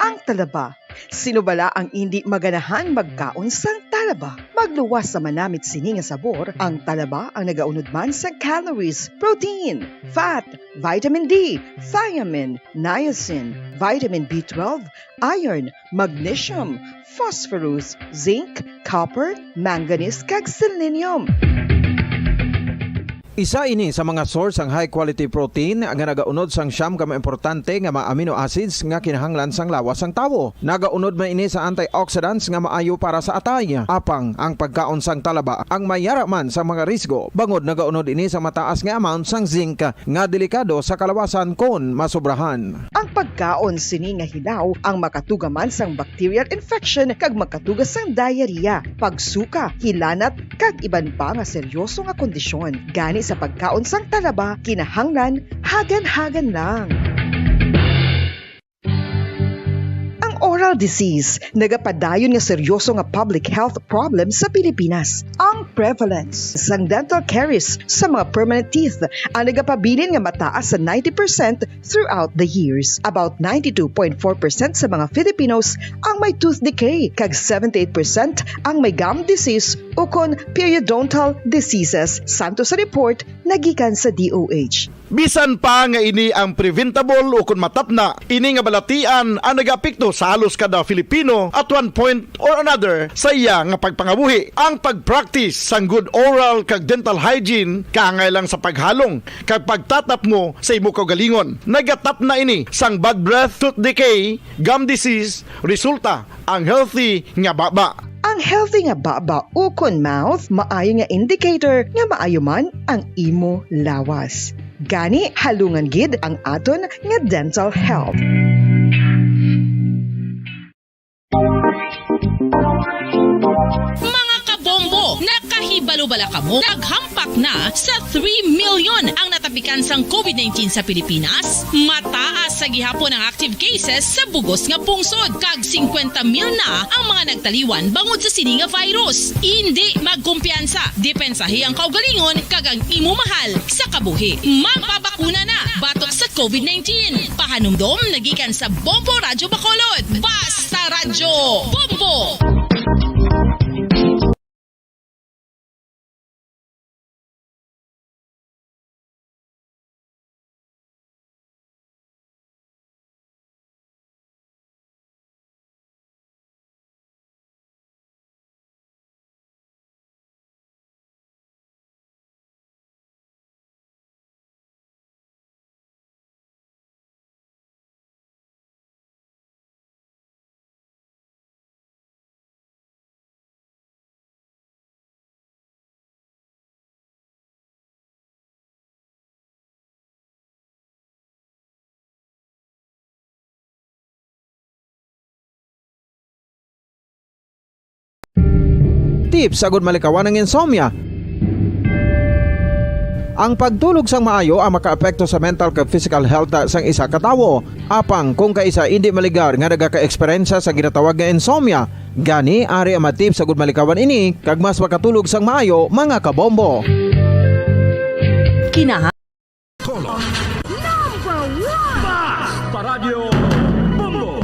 Ang talaba. Sino bala ang hindi maganahan magkaon sang talaba? Magluwas sa manamit sini nga sabor, ang talaba ang nagaunod man sa calories, protein, fat, vitamin D, thiamine, niacin, vitamin B12, iron, magnesium, phosphorus, zinc, copper, manganese kag selenium. Isa ini sa mga source ang high quality protein nga nagaunod sang siyam ka importante nga mga amino acids nga kinahanglan sang lawas sang tawo. Nagaunod man ini sa antioxidants nga maayo para sa atay. Apang ang pagkaon sang talaba ang mayara man sa mga risgo. Bangod nagaunod ini sa mataas nga amount sang zinc nga delikado sa kalawasan kon masobrahan. Ang pagkaon sini nga hilaw ang makatugaman sang bacterial infection kag makatugas sang diarrhea, pagsuka, hilanat kag iban pa nga seryoso nga kondisyon. Gani sa pagkaon sang talaba, kinahanglan hagan-hagan lang. Oral disease, nagapadayon nga seryoso nga public health problem sa Pilipinas. Ang prevalence sang dental caries sa mga permanent teeth ang nagapabilin nga mataas sa 90% throughout the years. About 92.4% sa mga Filipinos ang may tooth decay, kag 78% ang may gum disease o kon periodontal diseases, santo sa report nagikan sa DOH. Bisan pa nga ini ang preventable o kung matapna, ini nga balatian ang nagapikto sa halos kada Filipino at one point or another sa iya nga pagpangabuhi. Ang pag-practice sang good oral kag dental hygiene kaangay lang sa paghalong kag pagtatap mo sa imo kaugalingon. Nagatap na ini sang bad breath, tooth decay, gum disease, resulta ang healthy nga baba. Ang healthy nga baba o kon mouth, maayo nga indicator nga maayo man ang imo lawas. Gani halungan gid ang aton nga dental health. Mga kabombo, nakahibalo bala kamo? Naghampak na sa 3 million ang natapikan sang COVID-19 sa Pilipinas. Mataas sa gihapon ang active cases sa bugos nga pungsod. Kag 50 mil na ang mga nagtaliwan bangod sa sini nga virus. Hindi magkumpiyansa. Depensahi ang kaugalingon kag ang imo mahal sa kabuhi. Magpabakuna na batok sa COVID-19. Pahanumdom nagikan sa Bombo Radyo Bacolod. Basta Radyo Bombo! tips agud malikawan ng insomnia. Ang pagtulog sang maayo ang makaapekto sa mental kag physical health sang isa ka tawo. Apang kung kaisa hindi maligar nga nagaka-eksperyensya sa ginatawag nga insomnia, gani ari ang matip sa good malikawan ini kag mas makatulog sang maayo mga kabombo. Kinaha Tolo. Number 1! Basta Radio Bombo!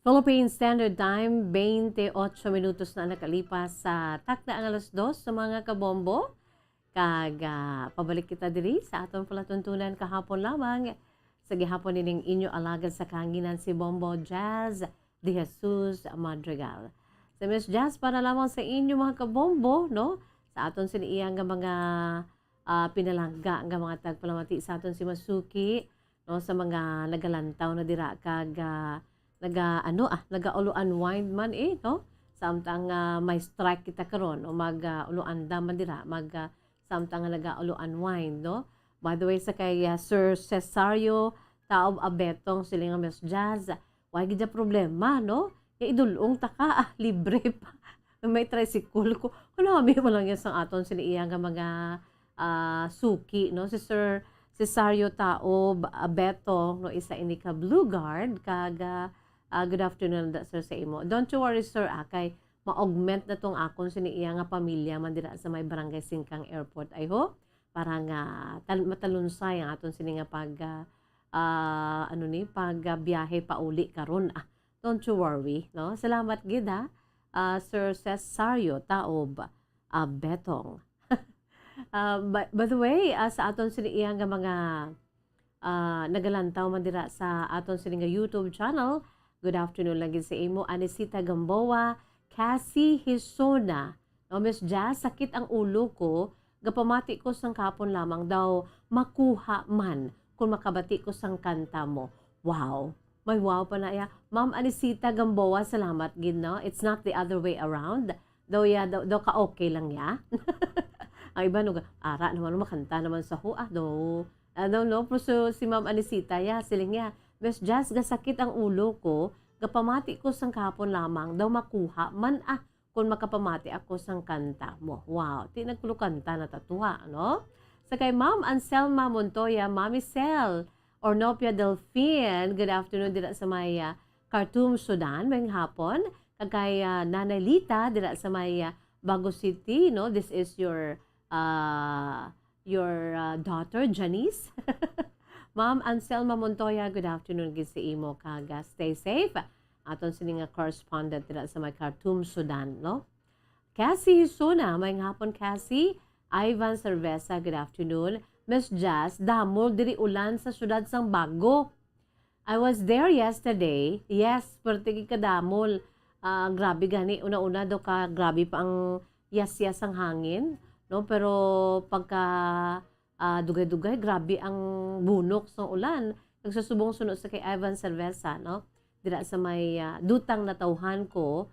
Philippine Standard Time, 28 minutos na nakalipas sa takda ang alas 2 sa mga kabombo. Kag pabalik kita diri sa atong palatuntunan kahapon lamang sa gihapon nining inyo alagad sa kanginan si Bombo Jazz de Jesus Madrigal. Sa Miss Jazz para lamang sa inyo mga kabombo, no? Sa aton siniyang nga mga pinalangga nga mga tagpalamati sa aton si Masuki, no? Sa mga nagalantaw na dira kag naga-ulo unwind man no? Samtang may strike kita karon o mag-ulo anda man dira, samtang naga-ulo unwind, no? By the way, sa kay Sir Cesario Taob Abetong siling nga Miss Jazz, why gid problema, no? Ya idulong taka, libre pa. May tricycle ko. Ano mo lang yan sa aton siniiyang nga mga suki, no? Si Sir Cesario Taob Abetong, no? Isa ini ka Blue Guard, kag good afternoon, sir, sa imo. Don't you worry, sir, kay ma-augment na tong akon siniiya nga pamilya man dira sa may barangay Singkang Airport. I hope para nga matalunsay ang aton sini nga biyahe pa uli karon. Don't you worry, no? Salamat gid Sir Cesario Taob Betong. By the way, sa aton siniiya nga mga nagalantaw man dira sa aton sini nga YouTube channel. Good afternoon lagi sa imo, Anisita Gamboa, Cassie Hisona. No, Miss Jazz, sakit ang ulo ko, gapamati ko sang kapon lamang daw makuha man kung makabati ko sang kanta mo. Wow, may wow pa na ya. Ma'am Anisita Gamboa, salamat gid, no? It's not the other way around. Daw ka okay lang ya. Ang iba no, ara naman makanta naman sa hua do. No, pero si Ma'am Anisita siling ya. Miss Jazz, gasakit ang ulo ko, gapamati ko sang kapon lamang, daw makuha man kung makapamati ako sang kanta mo. Wow, tinagkulo kanta na tatuwa, no? Sa kay Ma'am Anselma Montoya, Mami Cel, Ornopia Delphine, good afternoon dira sa may Khartoum, Sudan, ngayong hapon. Kay Nanay Lita, dira sa may Bago City, no? This is your daughter, Janice. Ma'am Anselma Montoya, good afternoon gid sa imo kaga. Stay safe. Aton sini nga correspondent dira sa may Khartoum, Sudan, no? Cassie Hisona, may hapon Cassie. Ivan Cerveza, good afternoon. Miss Jazz, damol diri ulan sa syudad sang Bago. I was there yesterday. Yes, pertigi ka damol. Grabe gani una-una do ka grabe pa ang yas-yas ang hangin, no? Pero pagka dugay-dugay, grabe ang bunok sa ulan. Nagsusubong sunod sa kay Ivan Cerveza, no? Dira sa may dutang natauhan ko,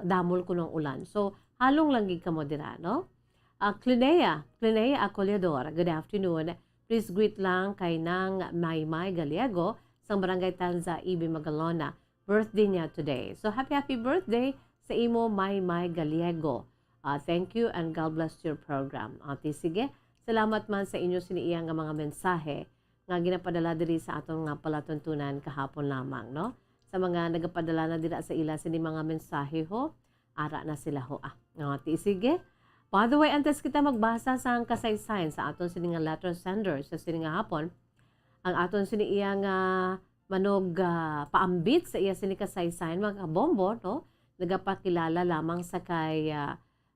damol ko ng ulan. So, halong lang gid kamo dira, no? Clinea Acoleador, good afternoon. Please greet lang kay Nang Maymay Gallego sa Barangay Tanza, Ibi, Magalona. Birthday niya today. So, happy birthday sa imo Maymay Gallego. Thank you and God bless your program. Sige. Salamat man sa inyo siniiyang nga mga mensahe nga ginapadala diri sa atong nga palatuntunan kahapon lamang, no? Sa mga nagapadala na dira sa ila sini mga mensahe ho, ara na sila ho. Sige. By the way, antes kita magbasa sa ang kasaysayan sa aton sini nga letter sender sa sini nga hapon, ang aton siniiyang manog paambit sa iya sini kasaysayan mga kabombo, no? Nagapakilala lamang sa kay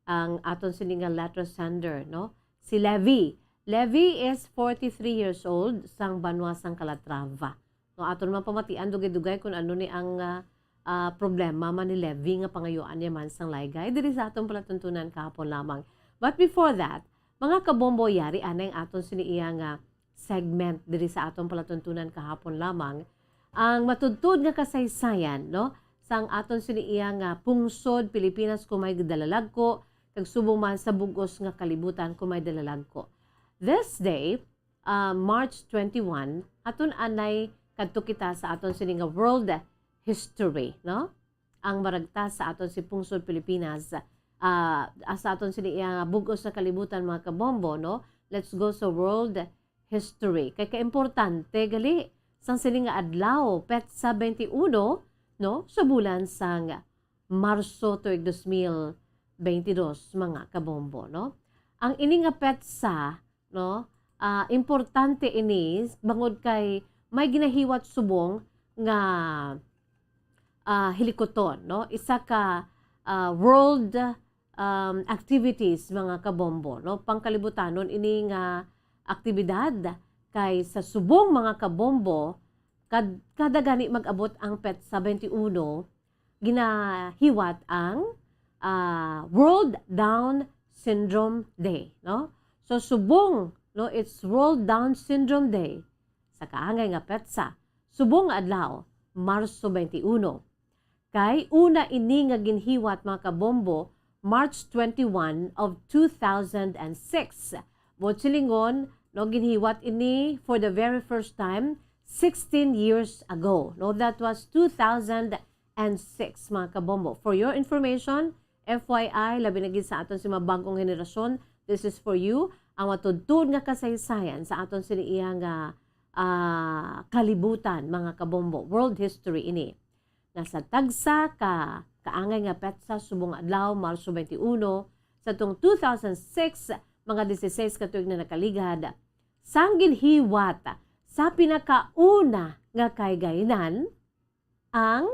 ang aton sini nga letter sender, no? Si Levi. Levi is 43 years old, sang Banwa sang Calatrava. No, aton man pamatian dugay-dugay kung ano ni ang problema man ni Levi nga pangayuan niya man sang laygay diri sa atong palatuntunan kahapon lamang. But before that, mga kabombo yari anay aton siniiya nga segment diri sa atong palatuntunan kahapon lamang ang matudtod nga kasaysayan no sang aton siniiya nga pungsod Pilipinas kung may dalalagko kag subong man sa bugos nga kalibutan kung may dalalagko. This day, March 21, aton anay kadto kita sa aton sini nga world history, no? Ang maragta sa aton si pungsod Pilipinas, sa aton sini nga bugos nga kalibutan mga kabombo, no? Let's go sa world history. Kay kaimportante gali sang sini nga adlaw petsa 21, no? Sa bulan sang Marso tuig 2022 mga kabombo, no? Ang ini nga petsa, no? Importante ini bangod kay may ginahiwat subong nga hilikoton, no? Isa ka world activities mga kabombo, no? Pangkalibutanon ini nga aktibidad kay sa subong mga kabombo kada gani mag-abot ang petsa 21 ginahiwat ang World Down Syndrome Day, no? So subong, no, it's World Down Syndrome Day sa kaangay nga petsa subong nga adlaw Marso 21. Kay una ini nga ginhiwat mga kabombo March 21 of 2006. Silingon, no, ginhiwat ini for the very first time 16 years ago. No, that was 2006 mga kabombo. For your information, FYI, labi na gid sa aton si mga bagong henerasyon, this is for you. Ang matudtod nga kasaysayan sa aton siniiya nga kalibutan mga kabombo. World history ini. Nasa tagsa kaangay nga petsa subong adlaw Marso 21 sa tong 2006 mga 16 ka tuig na nakaligad. Sang ginhiwat sa pinakauna nga kaygaynan ang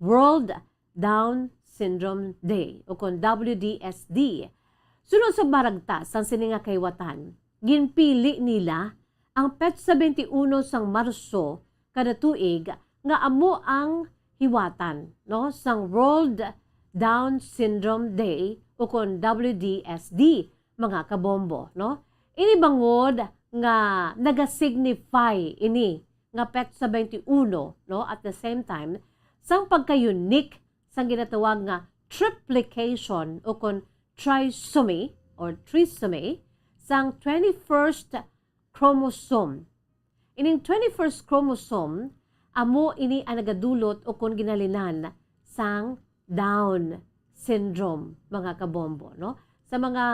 World Down Syndrome Day o kon WDSD. Sunod sa baragta sang sini nga kaywatan, ginpili nila ang petsa 21 sang Marso kada tuig nga amo ang hiwatan, no, sang World Down Syndrome Day o kon WDSD mga kabombo, no? Ini bangod nga naga-signify ini nga petsa 21, no, at the same time sang pagka-unique sang ginatawag nga triplication o kon trisomy or trisomy sang 21st chromosome. Ining 21st chromosome amo ini ang nagadulot o kon ginalinan sang Down syndrome mga kabombo, no? Sa mga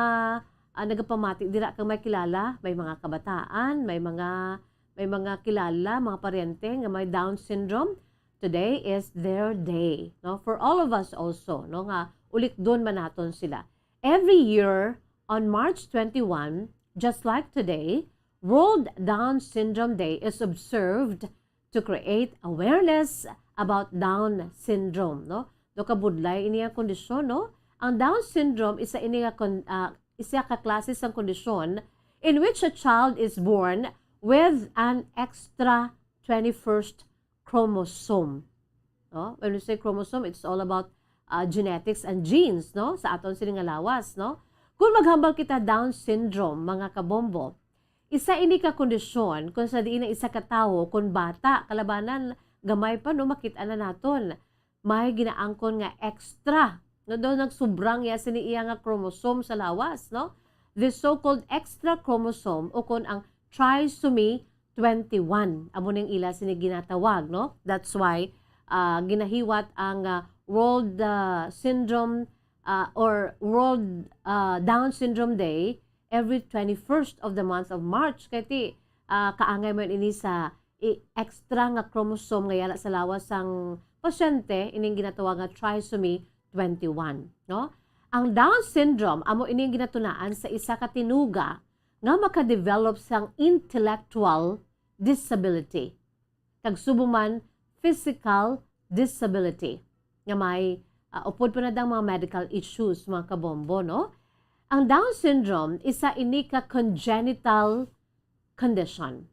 nagapamati dira kang may kilala, may mga kabataan, may mga kilala, mga paryente nga may Down syndrome. Today is their day, no? For all of us also, no, nga ulikdon man naton sila. Every year on March 21, just like today, World Down Syndrome Day is observed to create awareness about Down syndrome, no? Do kabudlay ini ang kondisyon, no? Ang Down syndrome isa ini isa ka klase sang kondisyon in which a child is born with an extra 21st chromosome. No? When we say chromosome, it's all about genetics and genes, no? Sa aton sini nga lawas, no? Kung maghambal kita Down syndrome, mga kabombo, isa ini ka kondisyon kung sa diin na isa ka tawo kung bata kalabanan gamay pa no makita na naton may ginaangkon nga extra no daw nagsobrang ya sini iya nga chromosome sa lawas, no? The so-called extra chromosome o kon ang trisomy 21 amo ning ila sini ginatawag, no? That's why ginahiwat ang World Syndrome or World Down Syndrome Day every 21st of the month of March. Kaya kaangay mo ini sa extra nga chromosome nga yala sa lawas sang pasyente, ining ginatawag nga trisomy 21. No? Ang Down syndrome, amo ining ginatunaan sa isa ka tinuga nga makadevelop sang intellectual disability. Kag subuman physical disability. Nga may upod pa na dang mga medical issues, mga kabombo, no? Ang Down syndrome, isa ini ka congenital condition.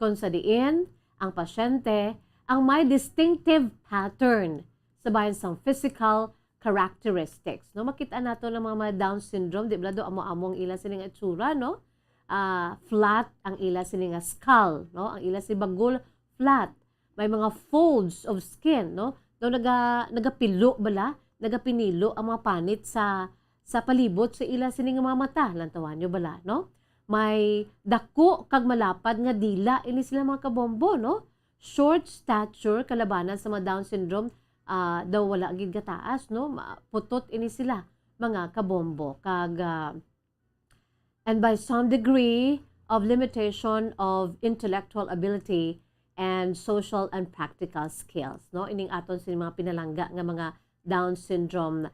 Kung sa diin, ang pasyente, ang may distinctive pattern sa bayan sang physical characteristics. No, makita nato ng mga Down syndrome, di ba do amo-among ila sining itsura, no? flat ang ila sini nga skull, no? Ang ila si bagol flat. May mga folds of skin, no? Do nagapilo bala, nagapinilo ang mga panit sa palibot sa ila sini nga mga mata. Lantawan nyo bala, no? May dako kag malapad nga dila ini sila mga kabombo, no? Short stature kalabanan sa mga Down syndrome, daw wala gid kataas, no? Putot ini sila mga kabombo kag and by some degree of limitation of intellectual ability and social and practical skills, no? Ining aton sin mga pinalangga nga mga Down syndrome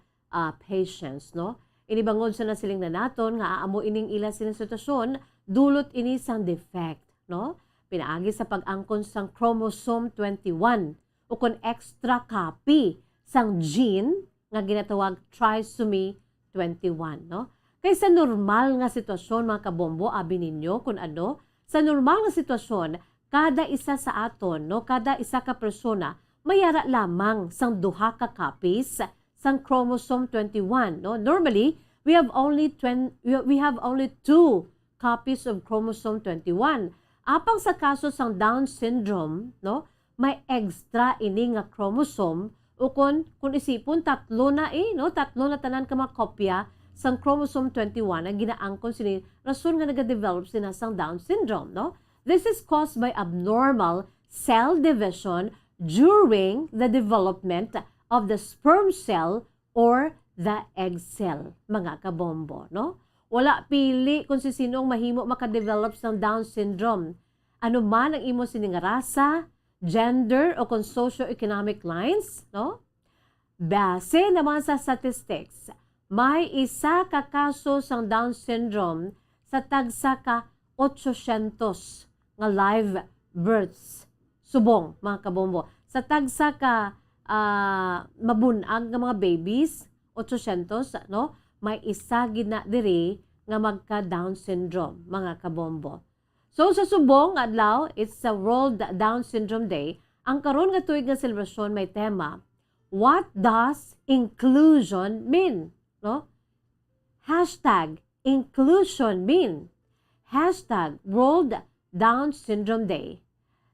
patients, no? Inibangod sa nasiling na naton nga aamo ining ila sining sitwasyon dulot ini sang defect, no? Pinaagi sa pag-angkon sang chromosome 21 o kon extra copy sang gene nga ginatawag trisomy 21, no? Kay sa normal nga sitwasyon mga kabombo, abi ninyo kung ano, sa normal nga sitwasyon, kada isa sa aton, no, kada isa ka persona, mayara lamang sang duha ka copies sang chromosome 21, no? Normally, we have only 2 copies of chromosome 21. Apang sa kaso sang Down syndrome, no, may extra ini nga chromosome o kung isipon tatlo na no, tatlo na tanan ka mga kopya sang chromosome 21 ang ginaangkon sini rason nga nagadevelop sina sang Down syndrome, no? This is caused by abnormal cell division during the development of the sperm cell or the egg cell, mga kabombo, no? Wala pili kung si sinong mahimo makadevelop sang Down syndrome. Ano man ang imo sining rasa, gender o kung socio-economic lines, no? Base naman sa statistics, may isa ka kaso sang Down syndrome sa tagsa ka 800 nga live births. Subong, mga kabombo. Sa tagsa ka mabunag nga mga babies, 800, no? May isa gina diri nga magka Down syndrome, mga kabombo. So sa subong adlaw, it's sa World Down Syndrome Day. Ang karon nga tuig nga selebrasyon may tema, what does inclusion mean? No? Hashtag inclusion mean. Hashtag World Down Syndrome Day.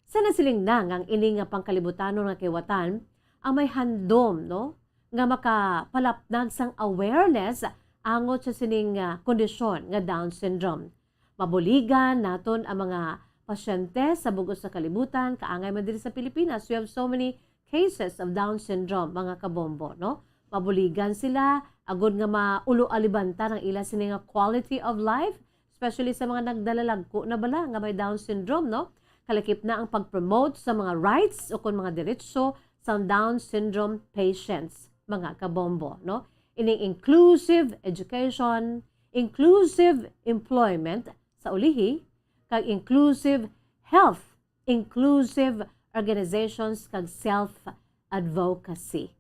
Sa nasiling nang ang ini nga pangkalibutano nga kiwatan, ang may handom, no? Nga makapalapnag sang awareness angot sa sining kondisyon nga Down syndrome. Mabuligan naton ang mga pasyente sa bugos sa kalibutan, kaangay man diri sa Pilipinas. We have so many cases of Down syndrome, mga kabombo, no? Mabuligan sila, agod nga maulo-alibanta ng ila sini nga quality of life, especially sa mga nagdalalagko na bala nga may Down syndrome, no? Kalakip na ang pag-promote sa mga rights o kung mga diretso sa Down syndrome patients, mga kabombo, no? Ining inclusive education, inclusive employment sa ulihi, kag inclusive health, inclusive organizations kag self-advocacy.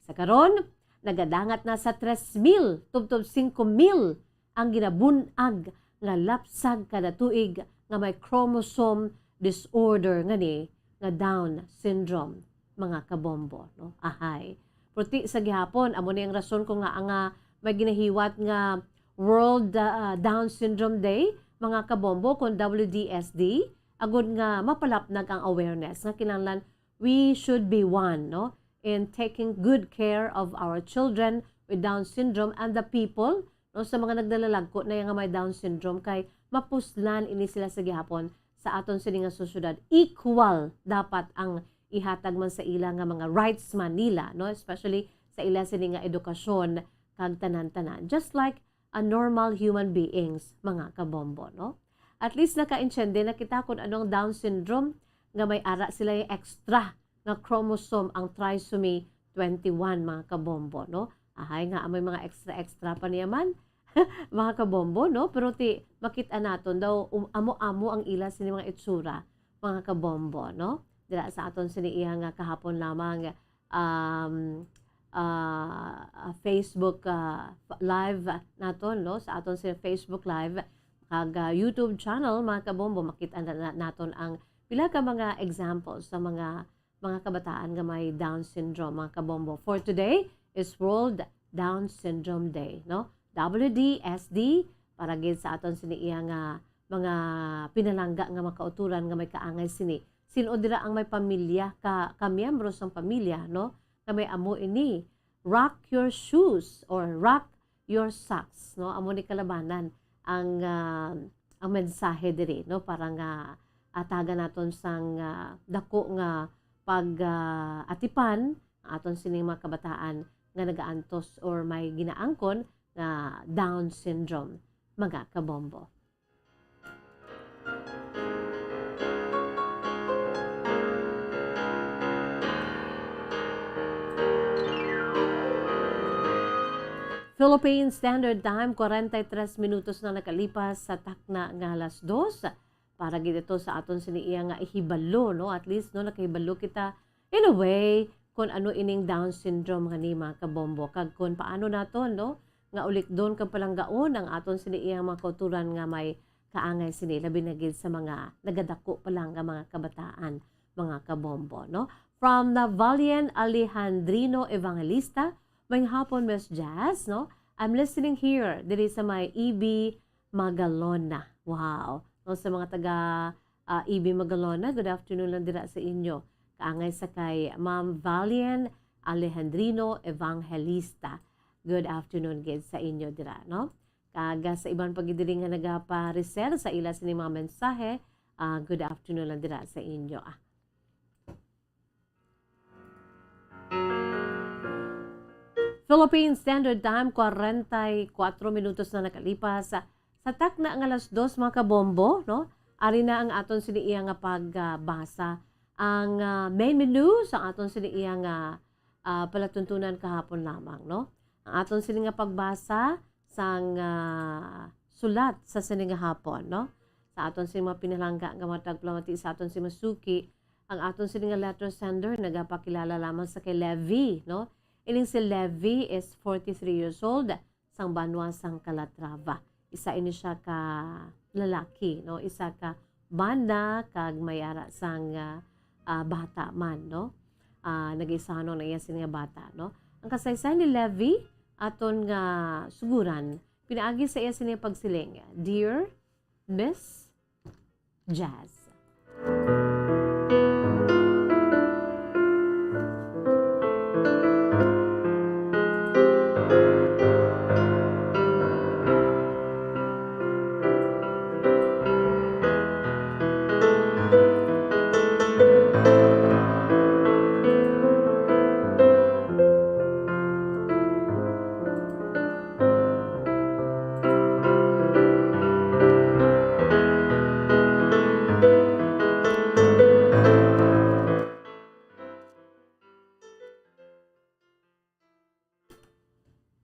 Sa karon, nagadangat na sa 3,000 tubtob 5,000 ang ginabunag nga lapsag kada tuig nga may chromosome disorder ngani nga Down syndrome, mga kabombo, no? Ahay. Puti sa gihapon, amo na yung rason ko nga ang may ginahiwat nga World Down Syndrome Day, mga kabombo, kung WDSD, agud nga mapalapnag ang awareness nga kinahanglan we should be one, no, in taking good care of our children with Down syndrome and the people, no, sa mga nagdalalagko na nga may Down syndrome kay mapuslan ini sila sa gihapon sa aton sini nga sosyedad. Equal dapat ang ihatag man sa ila nga mga rights man nila, no, especially sa ila sini nga edukasyon kag tanan-tanan, just like a normal human beings, mga kabombo, no? At least naka-intindi na kita kung anong Down syndrome nga may ara sila yung extra na chromosome ang trisomy 21, mga kabombo, no? Ahay nga may mga extra pa niya man mga kabombo, no? Pero makita naton daw amo-amo ang ila sini mga itsura, mga kabombo, no? Dira sa aton sini iya nga kahapon lamang Facebook live naton, no? Sa aton sini Facebook live kag YouTube channel, mga kabombo, makita naton ang pila ka mga examples sa mga kabataan nga may Down syndrome, mga kabombo. For today is World Down Syndrome Day, no? WDSD para gid sa aton sini iya nga mga pinalangga nga makauturan nga may kaangay sini. Sino dira ang may pamilya ka miyembro ng pamilya, no? Nga may amo ini. Rock your shoes or rock your socks, no? Amo ni kalabanan ang mensahe diri, no? Para nga ataga naton sang dako nga atipan aton sining mga kabataan nga nagaantos or may ginaangkon na Down syndrome, mga kabombo. Philippine Standard Time, 43 minutos na nakalipas sa takna nga alas 2. Para gito sa aton siniiya nga ihibalo, no? At least, no, nakahibalo kita in a way kung ano ining Down syndrome nga ni mga kabombo. Kag kung paano naton, no? Nga ulik doon kang palanggaon ang aton siniiya mga kauturan nga may kaangay sini. Labi na gid sa mga nagadako pa lang nga mga kabataan, mga kabombo, no? From Navalian Alejandrino Evangelista, may hapon, Miss Jazz, no? I'm listening here. Diri sa may EB Magalona. Wow. No, sa mga taga EB Magalona, good afternoon lang dira sa inyo. Kaangay sa kay Ma'am Valian Alejandrino Evangelista. Good afternoon gid sa inyo dira, no? Kaga sa ibang pagidiri nga nagapa-reser sa ila sini mga mensahe, good afternoon lang dira sa inyo. Philippine Standard Time, 44 minutos na nakalipas. Sa takna nga alas 2, mga kabombo, no? Ari na ang aton siniiya nga pagbasa. Ang main menu sa aton siniiya nga palatuntunan kahapon lamang, no? Ang aton sini nga pagbasa sang sulat sa sini nga hapon, no? Sa aton sini mga pinalangga nga matag plamati sa aton si Masuki, ang aton sini nga letter sender nagapakilala lamang sa kay Levi, no? Ining si Levi is 43 years old, sang Banwa sang Calatrava. Isa ini siya ka lalaki, no? Isa ka banda kag mayara sang bata man, no? Nag-isahanon na iya nga bata, no? Ang kasaysayan ni Levi aton nga suguran, pinaagi sa iya sining pagsiling, Dear Miss Jazz.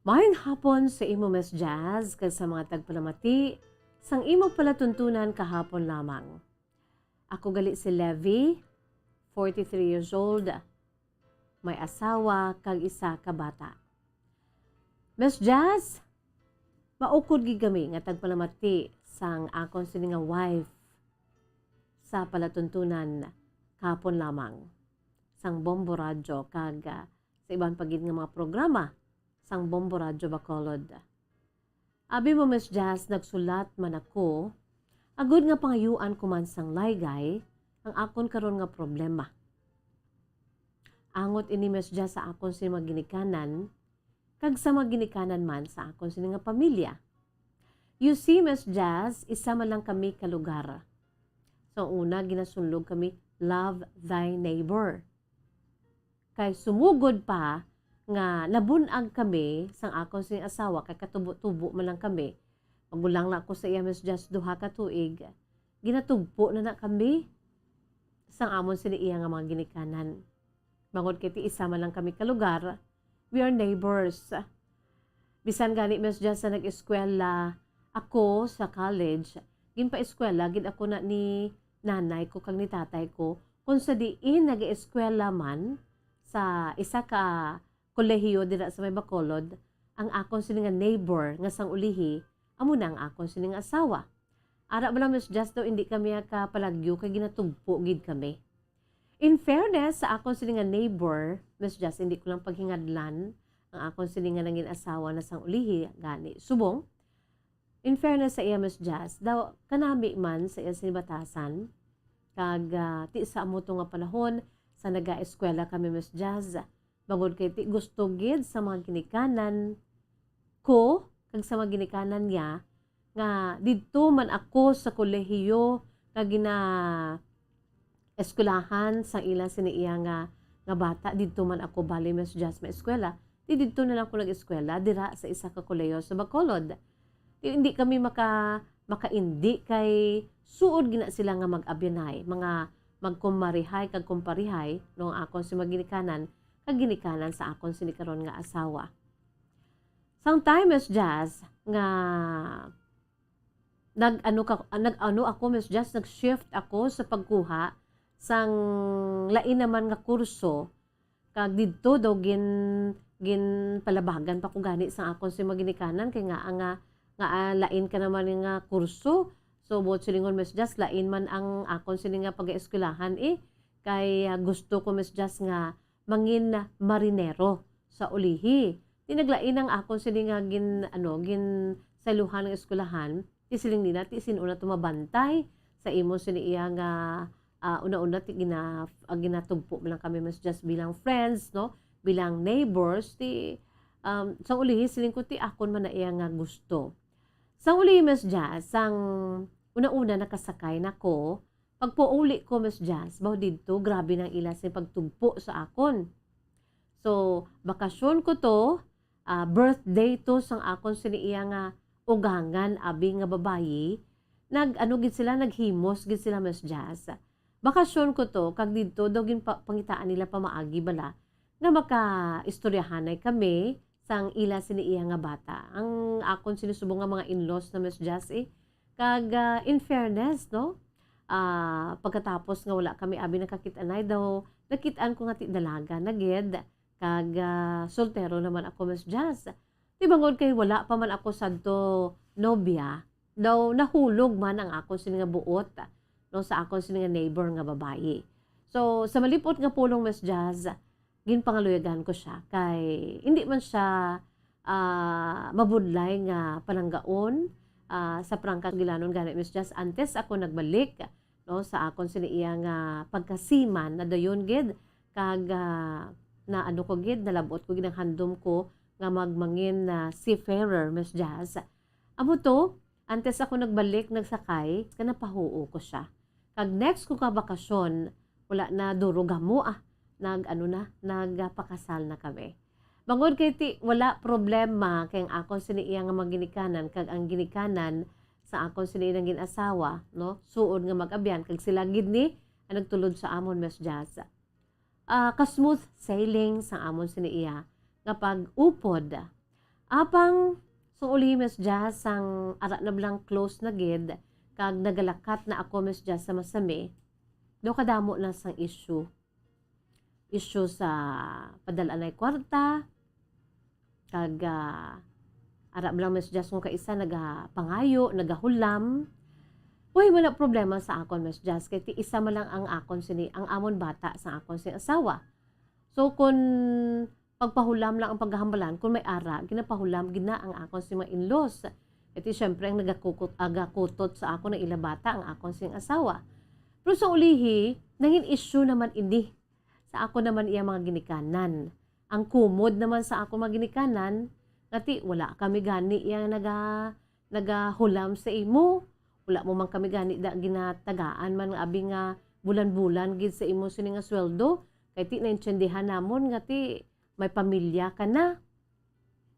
Mayang hapon sa imo, Miss Jazz, kag sa mga tagpalamati, sang imo palatuntunan kahapon lamang. Ako gali si Levi, 43 years old, may asawa kag isa ka bata. Miss Jazz, maukod gigami nga tagpalamati sang akon sini nga wife sa palatuntunan kahapon lamang. Sang Bombo Radyo kag sa ibang pagid nga mga programa sang Bombo Radyo Bacolod. Abi mo, Miss Jazz, nagsulat man ako, agud nga pangayuan ko man sang laygay, ang akon karon nga problema. Angot ini, Miss Jazz, sa akon sini maginikanan, kag sa maginikanan man sa akon sini nga pamilya. You see, Miss Jazz, isa man lang kami kalugar. So, una, ginasunlog kami, love thy neighbor. Kay sumugod pa, nga nabunag kami sang akon sing asawa kay katubo-tubo man lang kami. Magulang lang ko sa iya, Miss Jazz, 2 ka tuig. Ginatugpo na kami sang amon sini iya nga mga ginikanan. Bangod kay ti isa man lang kami kalugar, we are neighbors. Bisan gani, Miss Jazz, sa nag-eskwela ako sa college, ginpa-eskwela gid ako na ni nanay ko kag ni tatay ko kung sa diin nag-eskwela man sa isa ka kolehiyo dira sa may Bacolod, ang akon sini nga neighbor nga sang ulihi, amo na ang akon sini nga asawa. Ara ba lang, Miss Jazz, daw hindi kami ka palagyo kay ginatugpo gid kami. In fairness sa akon sini nga neighbor, Miss Jazz, hindi ko lang paghingadlan ang akon sini nga nangin asawa na sang ulihi gani subong. in fairness sa iya Miss Jazz, daw kanami man sa iya sinibatasan, kag ti sa amo to nga panahon sa naga-eskwela kami Miss Jazz, bangod kay ti gusto gid sa mga ginikanan ko, kag sa mga ginikanan niya, nga didto man ako sa kolehiyo kag gina eskwelahan sa ila siniiya nga bata, didto man ako bali Miss Jazz ma eskwela, didto na lang ko nag-eskwela dira sa isa ka kolehiyo sa Bacolod. Hindi kami makaindi kay suod gina sila nga mag-abyanay, mga magkumarihay kag kumparihay nung akon si maginikanan kag ginikanan sa akon sinikaron nga asawa. Sometime Miss Jazz nga nag-ano ako Miss Jazz, nag-shift ako sa pagkuha sang lain naman nga kurso kag didto daw gin palabagan pa ko gani sa akon si maginikanan kay nga lain ka naman nga kurso. So buot silingon Miss Jazz, lain man ang akon sini nga pag-eskwelahan kay gusto ko Miss Jazz nga mangin marinero sa ulihi. Tinaglain ang akon sini nga gin saluhan ng eskwelahan, ti siling nila ti sinuna tumabantay sa imo sini iya nga una-una ti ginatugpo lang kami Miss Jazz bilang friends, no? Bilang neighbors, ti sa ulihi siling ko ti akon man na iya nga gusto. Sa ulihi Miss Jazz, sang una-una nakasakay nako, pagpuuli ko Miss Jazz, baw didto grabe nang ilas ni pagtugpo sa akon. So bakasyon ko to, birthday to sang akon sini iya nga ugangan abi nga babayi, gid sila, naghimos gid sila Miss Jazz. Bakasyon ko to, kag dito daw pangitaan nila pamaagi bala, nga maka-istoryahanay kami sang ila siniiya nga bata. Ang akon sinusubong nga mga in-laws na Miss Jazz kag in fairness, no? Pagkatapos nga wala kami abi nakakitanay daw, nakitaan ko nga ti dalaga na gid, kag soltero naman ako Miss Jazz. Di bangod kay wala pa man ako sadto nobya, daw nahulog man ang akon sini nga buot, no, sa akon sini nga neighbor nga babayi. So sa malipot nga pulong Miss Jazz, ginpangaluyagan ko siya kay hindi man siya mabudlay nga palanggaon sa prangka gilanon gani Miss Jazz. Antes ako nagbalik, no, sa akon siniiya nga pagkasiman na dayon gid, kag na ano ko gid, nalabot ko gid ang handom ko nga magmangin na seafarer Miss Jazz. Amo to, antes ako nagbalik nagsakay, kanapahuo ko siya. Kag next ko ka bakasyon, wala na durugamo nagpakasal na kami. Bangod kay ti wala problema kay ang akon siniiya nga maginikanan kag ang ginikanan sa akon siniiya nga ginasawa, no, suod nga mag-abyan kag sila gid ni ang nagtulod sa amon Miss Jazz. Ka-smooth sailing sa amon siniiya nga pag-upod. Apang so uli Miss Jazz sang ara na blang close na gid kag nagalakat na ako Miss Jazz sa masami, do kadamo na sang issue sa padalaan ay kwarta, kag arap lang Miss Jazz kung kaisa nagapangayo, nagahulam. Uy, wala problema sa akon Miss Jazz, kay ti isa man lang ang akon sini, ang amon bata sa akon sini asawa. So kung pagpahulam lang ang paghahambalan, kung may ara, ginapahulam gina ang akon si mga in-laws. Iti syempre ang agakutot sa akon ng ila bata ang akon sing asawa. Pero sa ulihi, nangin issue naman ini sa ako naman iya mga ginikanan. Ang kumod naman sa ako mga ginikanan, ngati wala kami gani iya nagahulam sa imo. Wala mo man kami gani ginatagaan man nga abi nga bulan-bulan gid sa imo sini nga sweldo. Kay ti naintindihan namon ngati may pamilya ka na.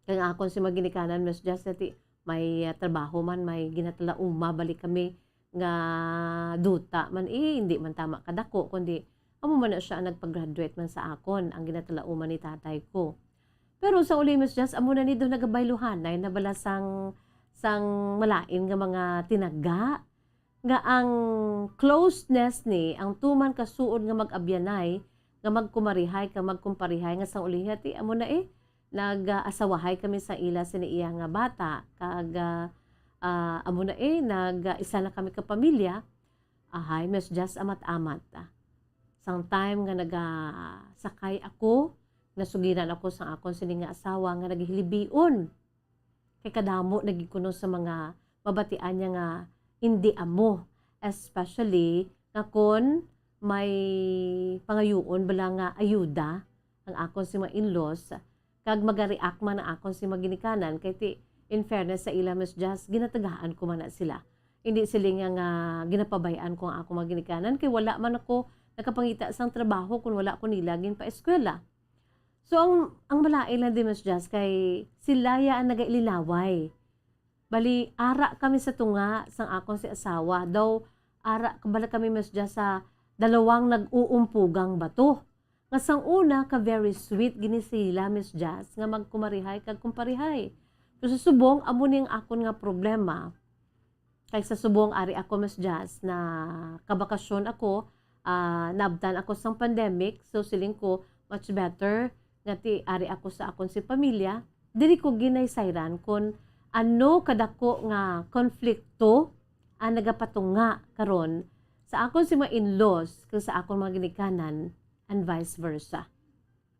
Kaya akon si mga ginikanan Miss Jazz ngati may trabaho man, may ginatalauma, balik kami nga duta man hindi man tama kadako kundi amo man na siya nagpag-graduate man sa akon, ang ginatalauma ni tatay ko. Pero sa uli Miss Jazz, amo na ni doon nagabayluhan, ay nabala sang malain nga mga tinaga, nga ang closeness ni, ang tuman kasuod nga mag-abyanay, nga magkumarihay, ka magkumparihay, nga sang uli hati, amo na nag-asawahay kami sa ila siniiya nga bata, kag amo na nag-isa na kami kapamilya, ahay Miss Jazz amat-amat. Sang time nga nagasakay ako, nasugiran ako sa akon sini nga asawa nga naghilibion. Kay kadamo nagikuno sa mga mabatian niya nga hindi amo, especially nga kon may pangayuon bala nga ayuda ang akon si mga in-laws kag magareact man ang akon si mga ginikanan kay ti in fairness sa ila Miss Jazz ginatagaan ko man na sila. Hindi sila nga ginapabayaan ko ang akong mga ginikanan kay wala man ako nakapangita sang trabaho kung wala ko nilagin pa eskwela. So ang malain lang din Miss Jazz kay sila ya ang nagailinaway. Bali ara kami sa tunga sang akon si asawa daw ara kabala kami Miss Jazz sa dalawang nag-uumpugang bato. Nga sang una ka very sweet gini sila Miss Jazz nga magkumarihay kag kumparihay. So sa subong amo ning akon nga problema. Kay sa subong ari ako Miss Jazz na kabakasyon ako, nabtan ako sang pandemic, so siling ko much better nga ti ari ako sa akon si pamilya. Dili ko ginaysayran kun ano kadako nga konflikto ang nagapatunga karon sa akon si mga in-laws kung sa akon mga ginikanan and vice versa.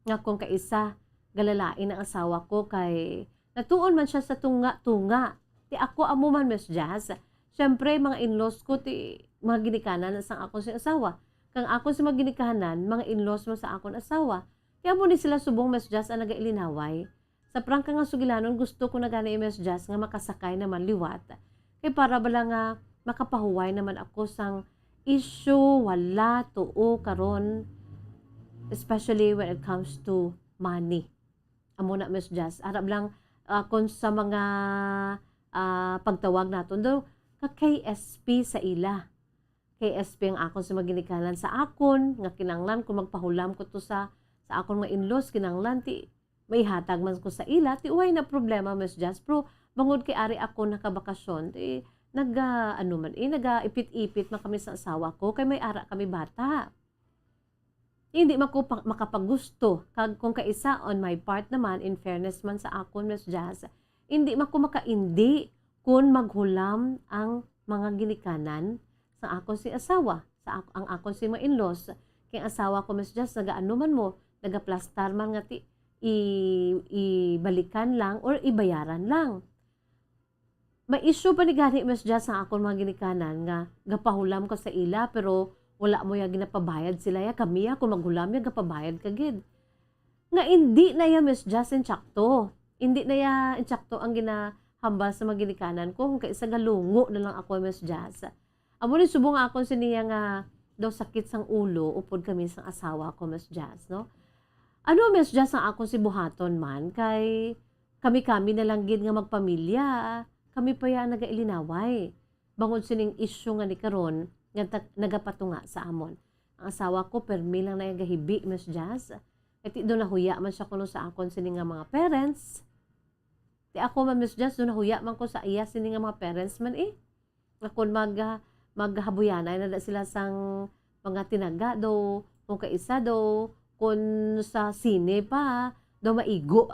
Nga kung kaisa galalain ang asawa ko kay natuon man siya sa tunga-tunga. Ti ako amo man Miss Jazz. Siyempre mga in-laws ko ti mga ginikanan sa akon si asawa. Kang akon si mga ginikanan, mga in-laws mo sa akon asawa. Kaya mo ni sila subong Miss Jazz ang nagailinaway. Sa prangka nga sugilanon gusto ko na gani Miss Jazz nga makasakay naman liwat. Kay para bala nga makapahuway naman ako sang issue wala tuo karon especially when it comes to money. Amo na Miss Jazz arab lang kung sa mga pagtawag naton daw ka KSP sa ila. KSP ang akon sa maginikanan sa akon nga kinanglan kung magpahulam ko to sa akon mga in-laws kinanglan ti may hatag man ko sa ila ti uway na problema Miss Jazz pero bangod kay ari ako nakabakasyon ti naga-ipit-ipit man kami sa asawa ko kay may ara kami bata. Hindi mako makapagusto kag kung kaisa on my part naman in fairness man sa akon Miss Jazz, hindi mako makaindi kun maghulam ang mga ginikanan sa akon si asawa, ang akon si mga in-laws. Kay asawa ko Miss Jazz nagaano man mo, nagaplastar man nga ti ibalikan lang or ibayaran lang. May issue pa ni gani Miss Jazz sa akon mga ginikanan nga gapahulam ko sa ila pero wala mo ya ginapabayad sila ya kami ya kung maghulam ya gapabayad kagid. Nga hindi na ya Miss Jazz insakto. Hindi na ya insakto ang ginahambal sa mga ginikanan ko kung kaisa galungo na lang ako Miss Jazz. Amo ni subong akon siniya nga daw sakit sang ulo upod kami sang asawa ko Miss Jazz no. Ano Miss Jazz ang akon si buhaton man kay kami na lang gid nga magpamilya. Kami pa ya nagailinaway. Bangod sining issue nga ni karon nga nagapatunga sa amon. Ang asawa ko permi lang na gahibi Miss Jazz. At do nahuya man siya kuno sa akon sining nga mga parents. Ti ako man Miss Jazz do nahuya man ko sa iya sining nga mga parents man Akon maghabuyanay na sila sang mga tinaga do kung kaisa do kun sa sine pa do maigo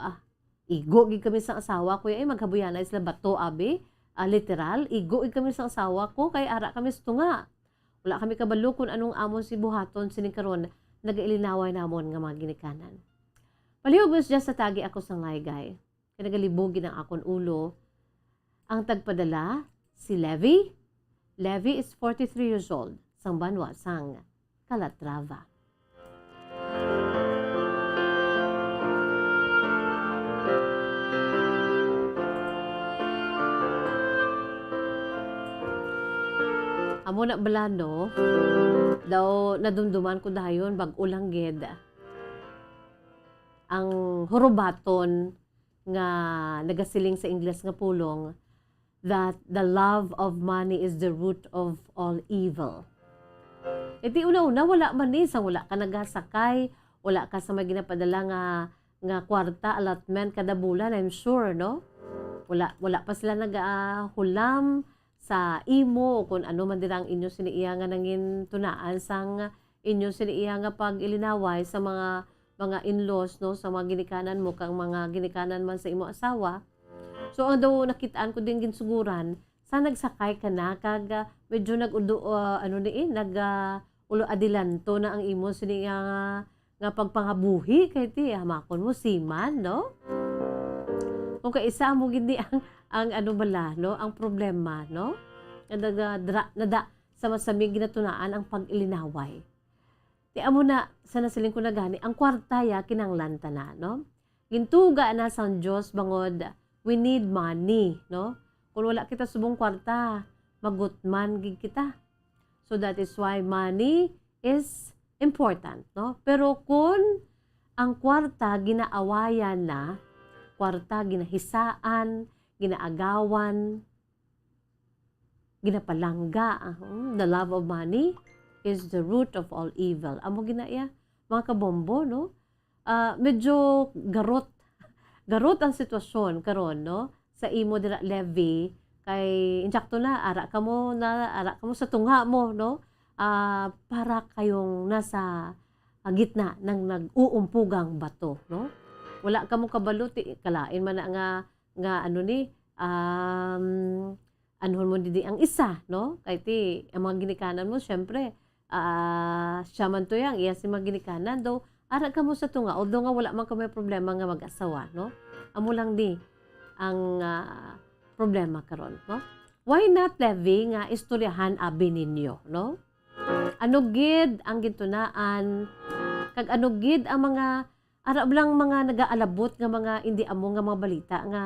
Igo gid kami sa asawa ko maghabuyanay sila bato abi. Literal, igo gid kami sa asawa ko kay ara kami sa tunga. Wala kami kabalo kung anong amon si buhaton sining karon nagailinaway namon nga mga ginikanan. Palihog Miss Jazz sa tagi ako sa ngaygay. Kay nagalibogin ang akon ulo. Ang tagpadala si Levi. Levi is 43 years old. Sang Banwa sang Calatrava. Amo na balano, daw nadumduman ko dayon bag-ulang ged. Ang hurubaton nga nagasiling sa Ingles nga pulong that the love of money is the root of all evil. Iti una-una wala man ni sang wala ka nagasakay, wala ka sa mga ginapadala nga kwarta allotment kada bulan, I'm sure no. Wala pa sila nagahulam sa imo o kung ano man dirang inyo siniiya nga nangin tunaan sang inyo siniiya nga pag ilinaway sa mga in-laws no sa mga ginikanan mo kang mga ginikanan man sa imo asawa. So ang daw nakitaan ko din ginsuguran sa nagsakay ka na kag medyo nag-ulo adilanto na ang imo siniiya nga pagpangabuhi kay ti hamakon mo siman no. Kung kaisa mo gid ang ang ano bala, no? Ang problema, no? Nada sa masamig ginatunaan ang pag-ilinaway. Ti amo na sa nasiling ko na gani ang kwarta ya kinanglan na, no? Gintuga na sang Dios bangod we need money, no? Kung wala kita subong kwarta, magutman gid kita. So that is why money is important, no? Pero kung ang kwarta ginaawayan na, kwarta ginahisaan, ginaagawan, ginapalangga, the love of money is the root of all evil. Amo ginaya, mga kabombo, no? Medyo garot ang sitwasyon karon, no? Sa imo dira Levi, kay insakto na ara ka mo sa tungha mo, no? Para kayong nasa gitna ng nag-uumpugang bato, no? Wala ka mo kabalo, kalain man na nga ano ni anuhon mo didi ang isa, no? Kay ti ang mga ginikanan mo syempre siya man to yang iya si mga ginikanan daw ara ka mo sa tunga, although nga wala man ka may problema nga mag-asawa, no? Amo lang di ang problema karon, no? Why not, Levi, nga istoryahan abi ninyo, no? Ano gid ang gintunaan, kag ano gid ang mga arab lang mga nagaalabot nga mga hindi amo nga mga balita nga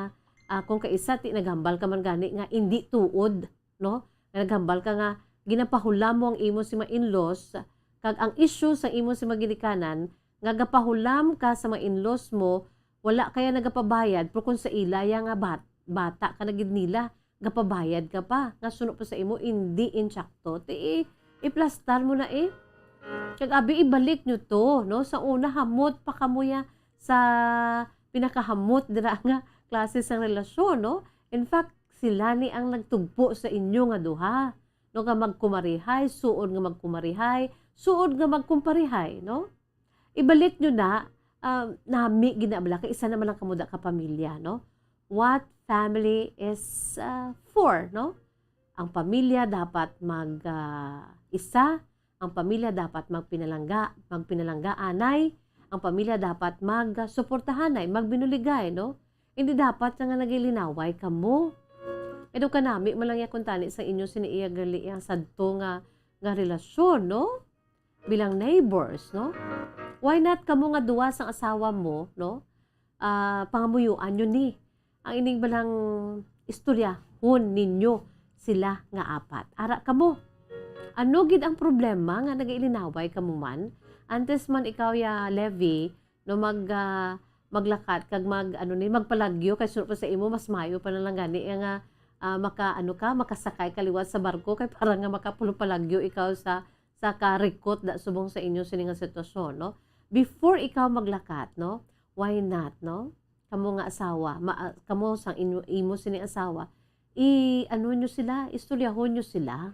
kung kaisa ti naghambal ka man gani nga hindi tuod, no? Naghambal ka nga ginapahulam mo ang imo si mga in-laws, kag ang issue sa imo si mga ginikanan nga gapahulam ka sa mga in-laws mo, wala kaya nagapabayad, pero kung sa ilaya nga bata ka na gid nila, gapabayad ka pa, nga suno pa sa imo, hindi insakto, ti iplastar mo na Kag abi ibalik nyo to, no? Sa una, hamot pa kamuya sa pinakahamot dira nga klase sang relasyon, no? In fact, sila ni ang nagtugpo sa inyo nga duha. No, nga magkumarihay, suod nga magkumarihay, suod nga magkumparihay, no? Ibalik nyo na, nami ginabla, kay isa naman lang kamuda ka pamilya, no? What family is for, no? Ang pamilya dapat mag-isa, ang pamilya dapat magpinalangga anay, ang pamilya dapat mag-suportahanay, magbinuligay, no? Hindi dapat nga nagilinaway ka mo. Edo ka nami, malang yakon tani sa inyo siniiya gali ang sadto nga relasyon, no? Bilang neighbors, no? Why not kamo nga duwa sang asawa mo, no? Pangamuyuan nyo ni. Ang ining balang istoryahon ninyo sila nga apat. Ara kamo. Ano gid ang problema nga nagailinaway kamo man? Antes man ikaw ya Levi, no maglakat kag magpalagyo kay suno pa sa imo mas mayo pa na lang gani nga makasakay kaliwat sa barko kay para nga makapulupalagyo ikaw sa karikot da subong sa inyo sini nga sitwasyon, no? Before ikaw maglakat, no? Why not, no? Kamo nga asawa, kamo sang imo sini asawa, nyo sila, istoryahon nyo sila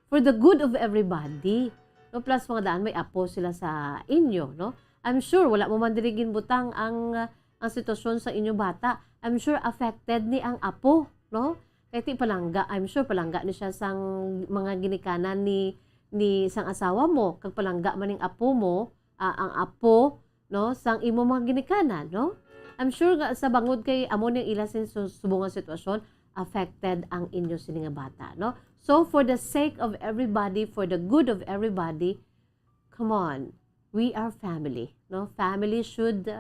for the good of everybody. No, plus mga daan may apo sila sa inyo, no? I'm sure wala mo man diri ginbutang ang sitwasyon sa inyo bata. I'm sure affected ni ang apo, no? Kay ti palangga, I'm sure palangga ni siya sang mga ginikanan ni sang asawa mo, kag palangga man ning apo mo, ang apo, no, sang imo mga ginikanan, no? I'm sure nga sa bangod kay amo ning ila sin subong nga sitwasyon, affected ang inyo sini nga bata, no? So for the sake of everybody, for the good of everybody, come on, we are family, no? Family should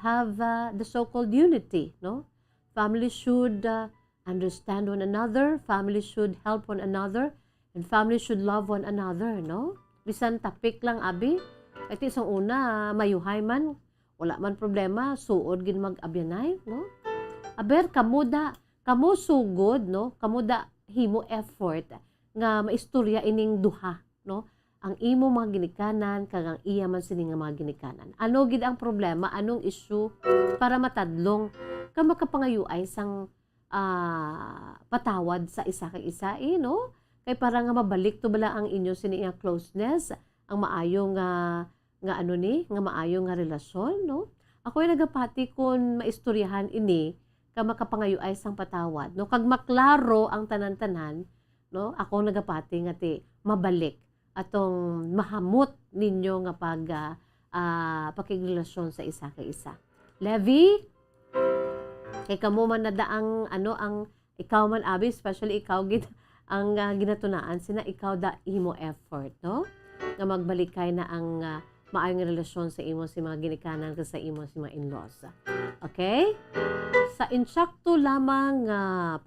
have the so-called unity, no? Family should understand one another, family should help one another, and family should love one another, no? Bisan tapik lang abi, iti isang una mayuhay man, wala man problema, suod gin mag-abyanay, no? Aber kamo sugod, no? Kamo da himo effort nga maistorya ining duha, no? Ang imo mga ginikanan kag ang iya man sini nga mga ginikanan. Ano gid ang problema, anong issue para matadlong ka makapangayuay sang patawad sa isa kay isa, no? Kay para nga mabalik to bala ang inyo sini nga closeness, ang maayong nga maayong nga relasyon, no? Ako ay nagapati kon maistoryahan ini ka makapangayuay sang patawad, no? Kag maklaro ang tanan-tanan, no? Ako nagapati nga ti mabalik atong mahamot ninyo nga pakigrelasyon sa isa kay isa. Levi, Kay kamo man nadaang ang ikaw man abi, especially ikaw ang ginatunaan sina ikaw da imo effort, no? Nga magbalikay na ang maayong relasyon sa imo si mga ginikanan ka sa imo si mga in-laws. Okay? Sa insakto lamang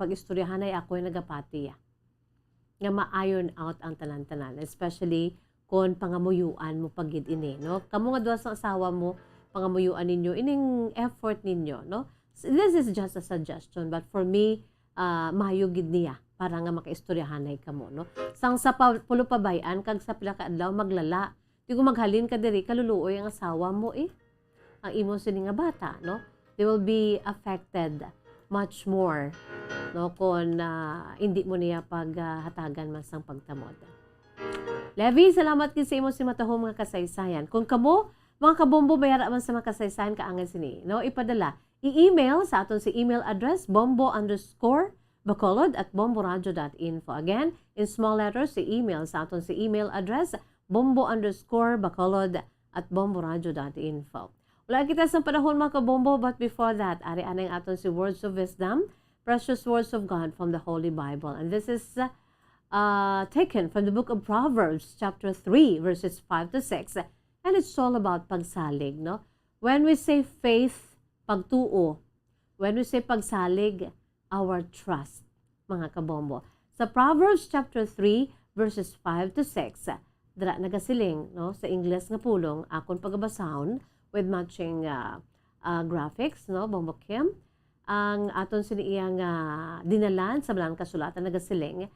pag-istoryahan ay ako yung nagapati nga ma-iron out ang tanan-tanan, especially kung pangamuyuan mo pagid ini, no? Kamo nga duha sa asawa mo, pangamuyuan ninyo ining effort ninyo, no? This is just a suggestion, but for me, mayo gid niya para nga makaistoryahanay kamo, no? Sang sa pulo pabayan kag sa pila ka adlaw maglala. Di ko maghalin ka diri kaluluoy ang asawa mo ang imo sini nga bata, no? They will be affected much more, no, kung hindi mo niya paghatagan man sang pagtamod. Levi, salamat gid sa imo si matahom nga kasaysayan. Kung kamo mga kabombo bayara man sa mga kasaysayan kaangay sini, no, ipadala i-email sa aton si email address bombo_bacolod@bomboradio.info. Again, in small letters, i-email sa aton si email address bombo_bacolod@bomboradio.info. Wala kita sa panahon mga kabombo, but before that, ari anay aton si Words of Wisdom, precious words of God from the Holy Bible. And this is taken from the book of Proverbs, chapter 3, verses 5 to 6. And it's all about pagsalig, no? When we say faith, pagtuo. When we say pagsalig, our trust, mga kabombo. Sa Proverbs chapter 3, verses 5 to 6, dara nagasiling, no, sa Ingles nga pulong, akon pagabasahon with matching graphics, no, Bombo Kim. Ang aton siniyang dinalan sa balang kasulatan nagasiling,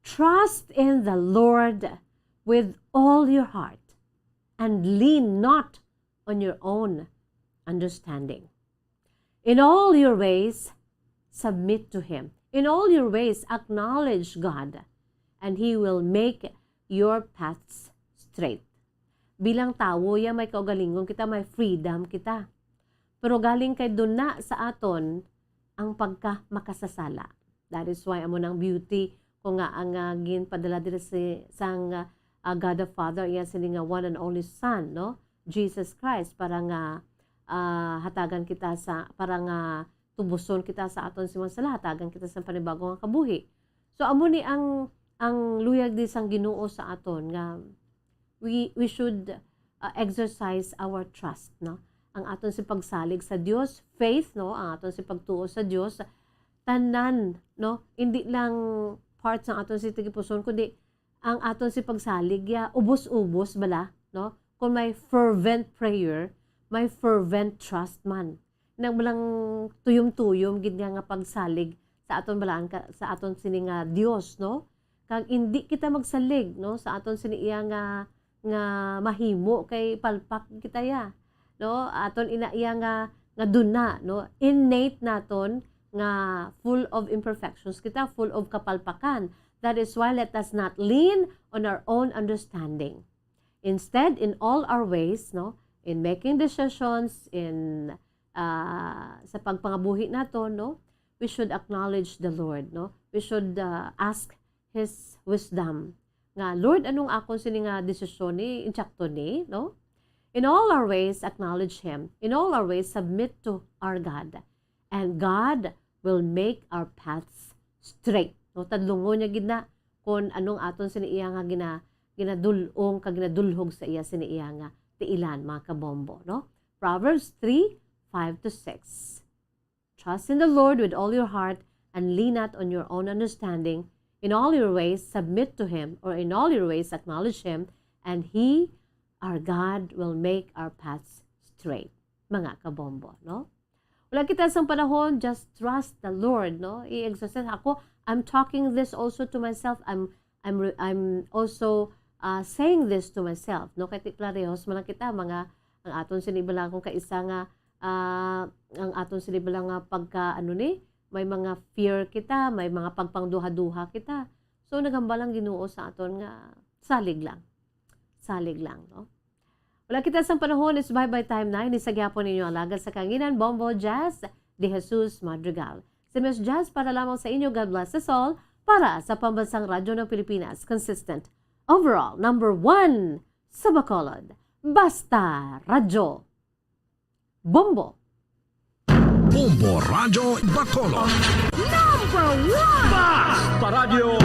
trust in the Lord with all your heart and lean not on your own understanding. In all your ways, submit to Him. In all your ways, acknowledge God, and He will make your paths straight. Bilang tao, may kaugalingon kita, may freedom kita. Pero galing kay doon na sa aton ang pagka makasasala. That is why amo ng beauty ko nga ang ginpadala dito sang God the Father, iya sini nga one and only Son, no? Jesus Christ, para nga hatagan kita para nga tubuson kita sa aton si sala, hatagan kita sa panibagong kabuhi. So amo ni ang luyag di sang Ginoo sa aton nga we should exercise our trust, no? Ang aton si pagsalig sa Dios, faith, no? Ang aton si pagtuo sa Dios, tanan, no? Hindi lang parts ng aton si tigipuson, kundi ang aton si pagsalig ubos-ubos bala, no? Kung may fervent prayer, may fervent trust man. Nang balang tuyom-tuyom gid nga pagsalig sa aton balaan sa aton sini nga Dios, no? Kag hindi kita magsalig, no, sa aton sini iya nga mahimo kay palpak kita ya, no? Aton ina iya nga duna, no? Innate naton nga full of imperfections kita, full of kapalpakan. That is why let us not lean on our own understanding. Instead, in all our ways, no, in making decisions, in sa pagpangabuhi naton, no, we should acknowledge the Lord, no. We should ask His wisdom. Nga, Lord, anong akon sini nga desisyon ni insakto ni, no? In all our ways, acknowledge Him. In all our ways, submit to our God. And God will make our paths straight. No, tadlungon niya gid na kung anong aton sini iya nga ginadulong kag ginadulhog sa iya sini iya nga tiilan, mga kabombo, no? Proverbs 3, 5 to 6. Trust in the Lord with all your heart and lean not on your own understanding. In all your ways, submit to Him, or in all your ways, acknowledge Him, and He, our God, will make our paths straight. Mga kabombo, no? Wala kita sa panahon, just trust the Lord, no? I-exercise ako. I'm talking this also to myself. I'm also saying this to myself, no? Kaya tiklarehos man kita mga ang aton sinibalang kung kaisa nga ang aton sinibalang nga pagka may mga fear kita, may mga pagpangduha-duha kita. So nagambalang Ginoo sa aton nga salig lang, no? Wala kita sa panahon, is bye-bye time na. Inisagyapon ninyo alagad sa kanginan, Bombo Jazz de Jesus Madrigal. Si Miss Jazz para lamang sa inyo, God bless us all, para sa Pambansang Radyo ng Pilipinas, consistent, overall, number 1 sa Bacolod. Basta Radyo. Bombo! Bombo Radio Bacolod. #1 Basta Radio